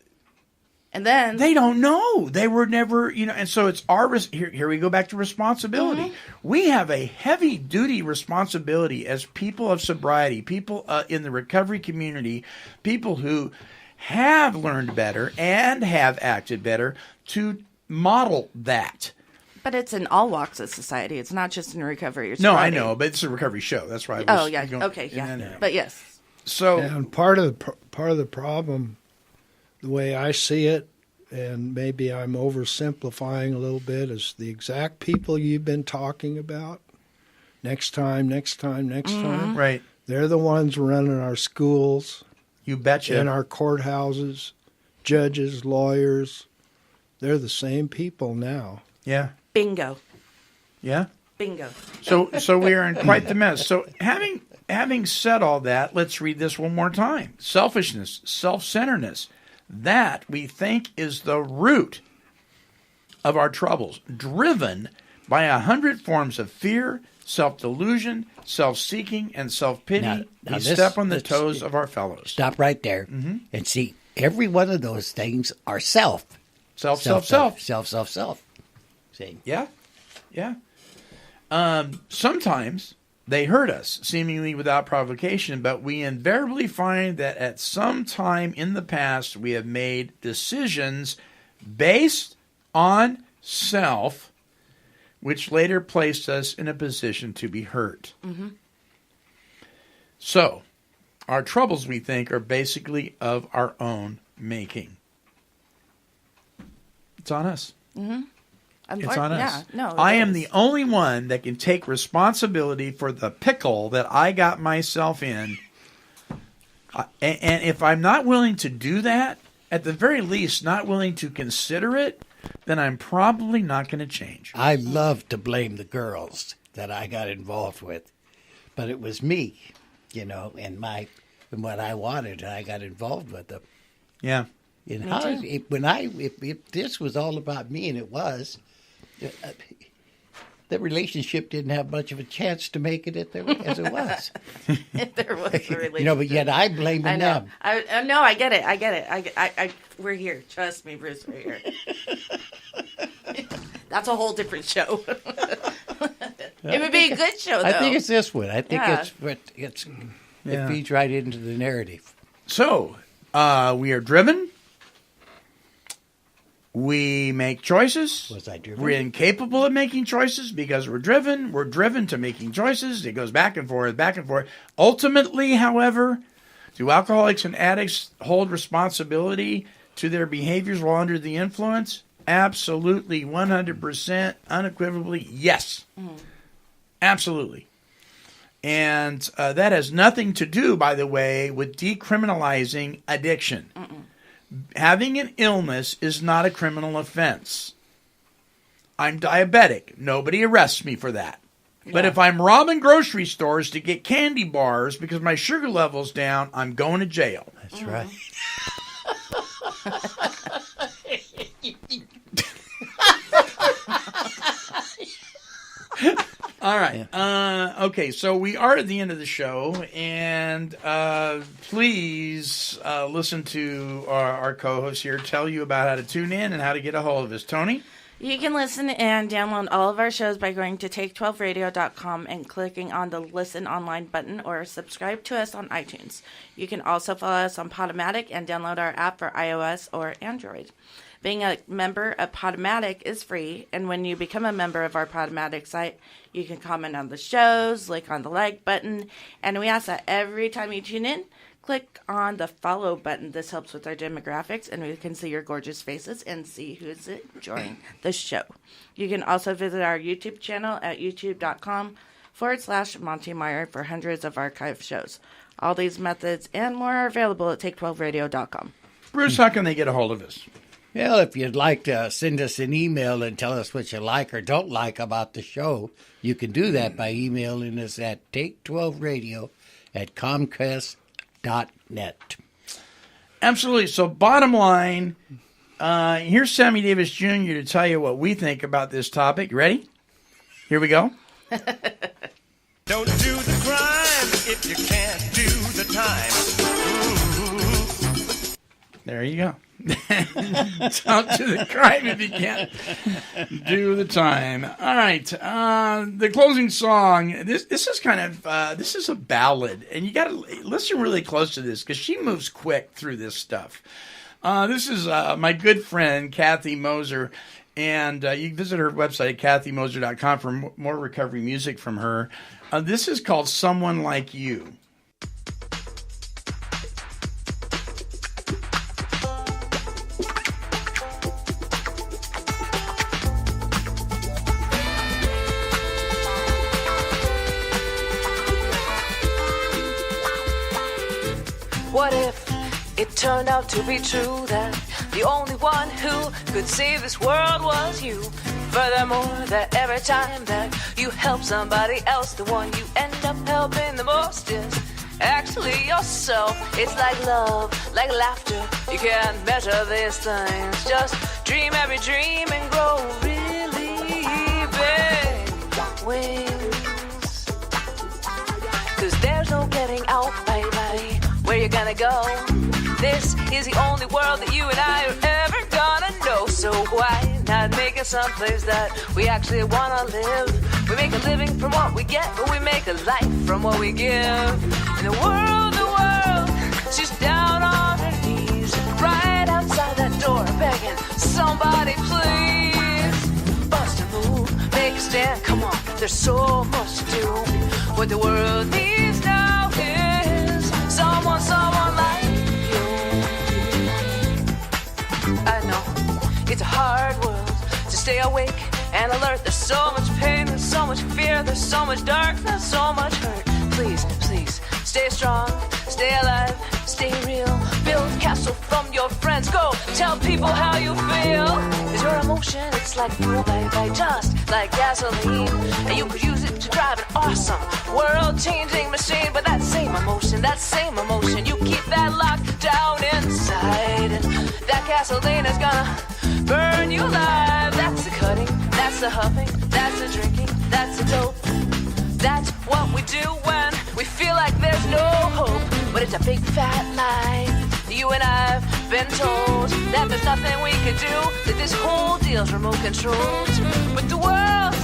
And then they don't know. They were never, and so it's our here we go back to responsibility. Mm-hmm. We have a heavy duty responsibility as people of sobriety, people in the recovery community, people who have learned better and have acted better to model that. But it's in all walks of society. It's not just in recovery or sobriety. No, I know, but it's a recovery show. That's why. But yes. So and part of the problem, the way I see it, and maybe I'm oversimplifying a little bit, is the exact people you've been talking about. Next time. Right. They're the ones running our schools. You betcha. In our courthouses, judges, lawyers. They're the same people now. Yeah. Bingo. Yeah. Bingo. So we are in quite the mess. So having said all that, let's read this one more time. Selfishness, self-centeredness. That, we think, is the root of our troubles, driven by 100 forms of fear, self-delusion, self-seeking, and self-pity. Now we step on the toes of our fellows. Stop right there and see, every one of those things are self. Self. See? Yeah. Sometimes they hurt us, seemingly without provocation, but we invariably find that at some time in the past we have made decisions based on self, which later placed us in a position to be hurt. Mm-hmm. So, our troubles, we think, are basically of our own making. It's on us. Mm-hmm. It's on us. Yeah, no, I am the only one that can take responsibility for the pickle that I got myself in. And if I'm not willing to do that, at the very least, not willing to consider it, then I'm probably not going to change. I love to blame the girls that I got involved with, but it was me, and what I wanted, and I got involved with them. Yeah. If this was all about me, and it was, the relationship didn't have much of a chance to make it as it was. There was a relationship. But yet I blame them. No, I get it. We're here. Trust me, Bruce, we're here. That's a whole different show. It would be a good show, though. I think it's this one. I think it feeds right into the narrative. So, we are driven. We make choices. Was I driven? We're incapable of making choices because we're driven. We're driven to making choices. It goes back and forth, back and forth. Ultimately, however, do alcoholics and addicts hold responsibility to their behaviors while under the influence? Absolutely, 100%, unequivocally, yes. Absolutely. And that has nothing to do, by the way, with decriminalizing addiction. Having an illness is not a criminal offense. I'm diabetic. Nobody arrests me for that. Yeah. But if I'm robbing grocery stores to get candy bars because my sugar level's down, I'm going to jail. That's right. All right. Okay, so we are at the end of the show, and please listen to our co-host here tell you about how to tune in and how to get a hold of us. Tony? You can listen and download all of our shows by going to take12radio.com and clicking on the Listen Online button or subscribe to us on iTunes. You can also follow us on Podomatic and download our app for iOS or Android. Being a member of Podomatic is free, and when you become a member of our Podomatic site, you can comment on the shows, click on the like button, and we ask that every time you tune in, click on the follow button. This helps with our demographics, and we can see your gorgeous faces and see who's enjoying the show. You can also visit our YouTube channel at youtube.com/Monty Meyer for hundreds of archived shows. All these methods and more are available at take12radio.com. Bruce, how can they get a hold of us? Well, if you'd like to send us an email and tell us what you like or don't like about the show, you can do that by emailing us at take12radio@comcast.net. Absolutely. So bottom line, here's Sammy Davis Jr. to tell you what we think about this topic. Ready? Here we go. Don't do the crime if you can't do the time. Ooh. There you go. Don't do the crime if you can't do the time. All right. The closing song. This is kind of this is a ballad, and you got to listen really close to this because she moves quick through this stuff. This is my good friend Kathy Moser, and you can visit her website at kathymoser.com for more recovery music from her. This is called "Someone Like You." What if it turned out to be true that the only one who could save this world was you? Furthermore, that every time that you help somebody else, the one you end up helping the most is actually yourself. It's like love, like laughter. You can't measure these things. Just dream every dream and grow really big wings. 'Cause there's no getting out, baby, where you gonna go. This is the only world that you and I are ever gonna know. So why not make it someplace that we actually wanna live? We make a living from what we get, but we make a life from what we give. In the world, she's down on her knees, right outside that door, begging somebody please. Bust a move, make a stand, come on, there's so much to do. What the world needs now is someone like you. I know, it's a hard world to stay awake and alert. There's so much pain, there's so much fear, there's so much darkness, so much hurt. Please, please, stay strong, stay alive, stay real. Build a castle from your friends. Go tell people how you feel. 'Cause your emotion, it's like fuel, baby, just like gasoline. And you could use it to drive an awesome, world-changing machine. But that same emotion, you keep that locked down inside. And that gasoline is gonna burn you alive. That's the cutting, that's the huffing, that's the drinking, that's the dope. That's what we do when we feel like there's no hope. But it's a big fat lie. You and I've been told that there's nothing we can do, that this whole deal's remote controlled. But the world,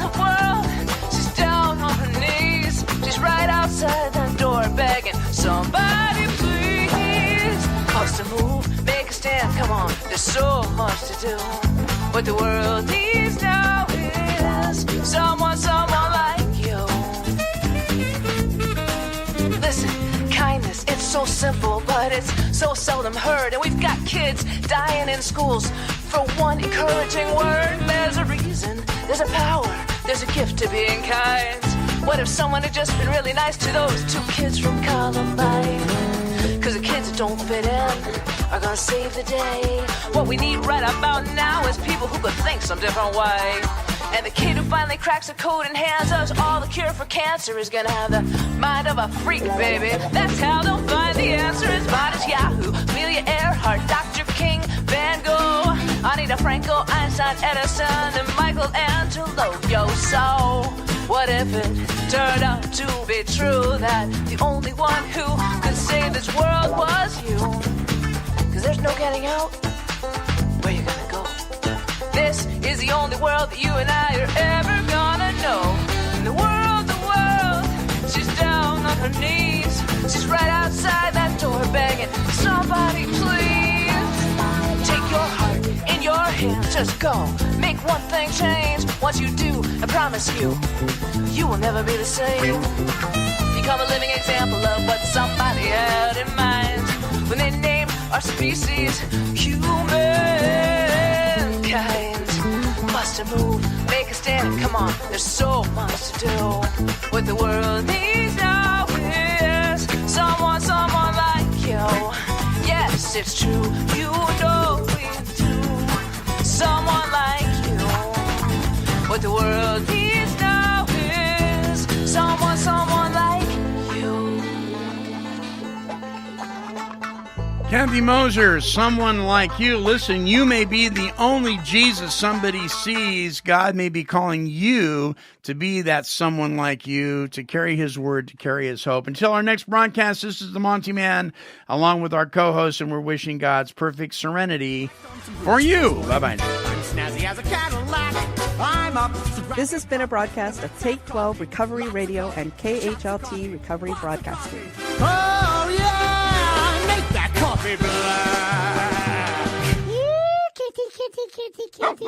she's down on her knees. She's right outside that door begging somebody please. Bust a move, make a stand. Come on, there's so much to do. What the world needs now is someone like you. Listen, kindness, it's so simple, but it's so seldom heard. And we've got kids dying in schools for one encouraging word. There's a reason, there's a power, there's a gift to being kind. What if someone had just been really nice to those 2 kids from Columbine? Cause the kids that don't fit in are gonna save the day. What we need right about now is people who could think some different way. And the kid who finally cracks the code and hands us all the cure for cancer is gonna have the mind of a freak, baby. That's how they'll find the answer. As smart as Yahoo, Amelia Earhart, Dr. King, Van Gogh, Anita Franco, Einstein, Edison, and Michelangelo. Yo, so what if it turned out to be true that the only one who could save this world was you? Cause there's no getting out. Where you gonna go? This is the only world that you and I are ever gonna know. And the world, she's down on her knees. She's right outside that door begging, somebody please. Take your heart in your hands, just go. Make one thing change. Once you do, I promise you, you will never be the same. Become a living example of what somebody had in mind when they named our species humankind. Must move, make a stand, come on, there's so much to do. What the world needs now is someone like you. Yes, it's true, you know we do. Someone like you. What the world needs now is someone like you. Kathy Moser, someone like you. Listen, you may be the only Jesus somebody sees. God may be calling you to be that someone like you, to carry his word, to carry his hope. Until our next broadcast, this is the Monty Man, along with our co-host, and we're wishing God's perfect serenity for you. Bye-bye now. This has been a broadcast of Take 12 Recovery Radio and KHLT Recovery Broadcasting. Oh, yeah! Make that coffee black! Kitty, kitty, kitty, kitty.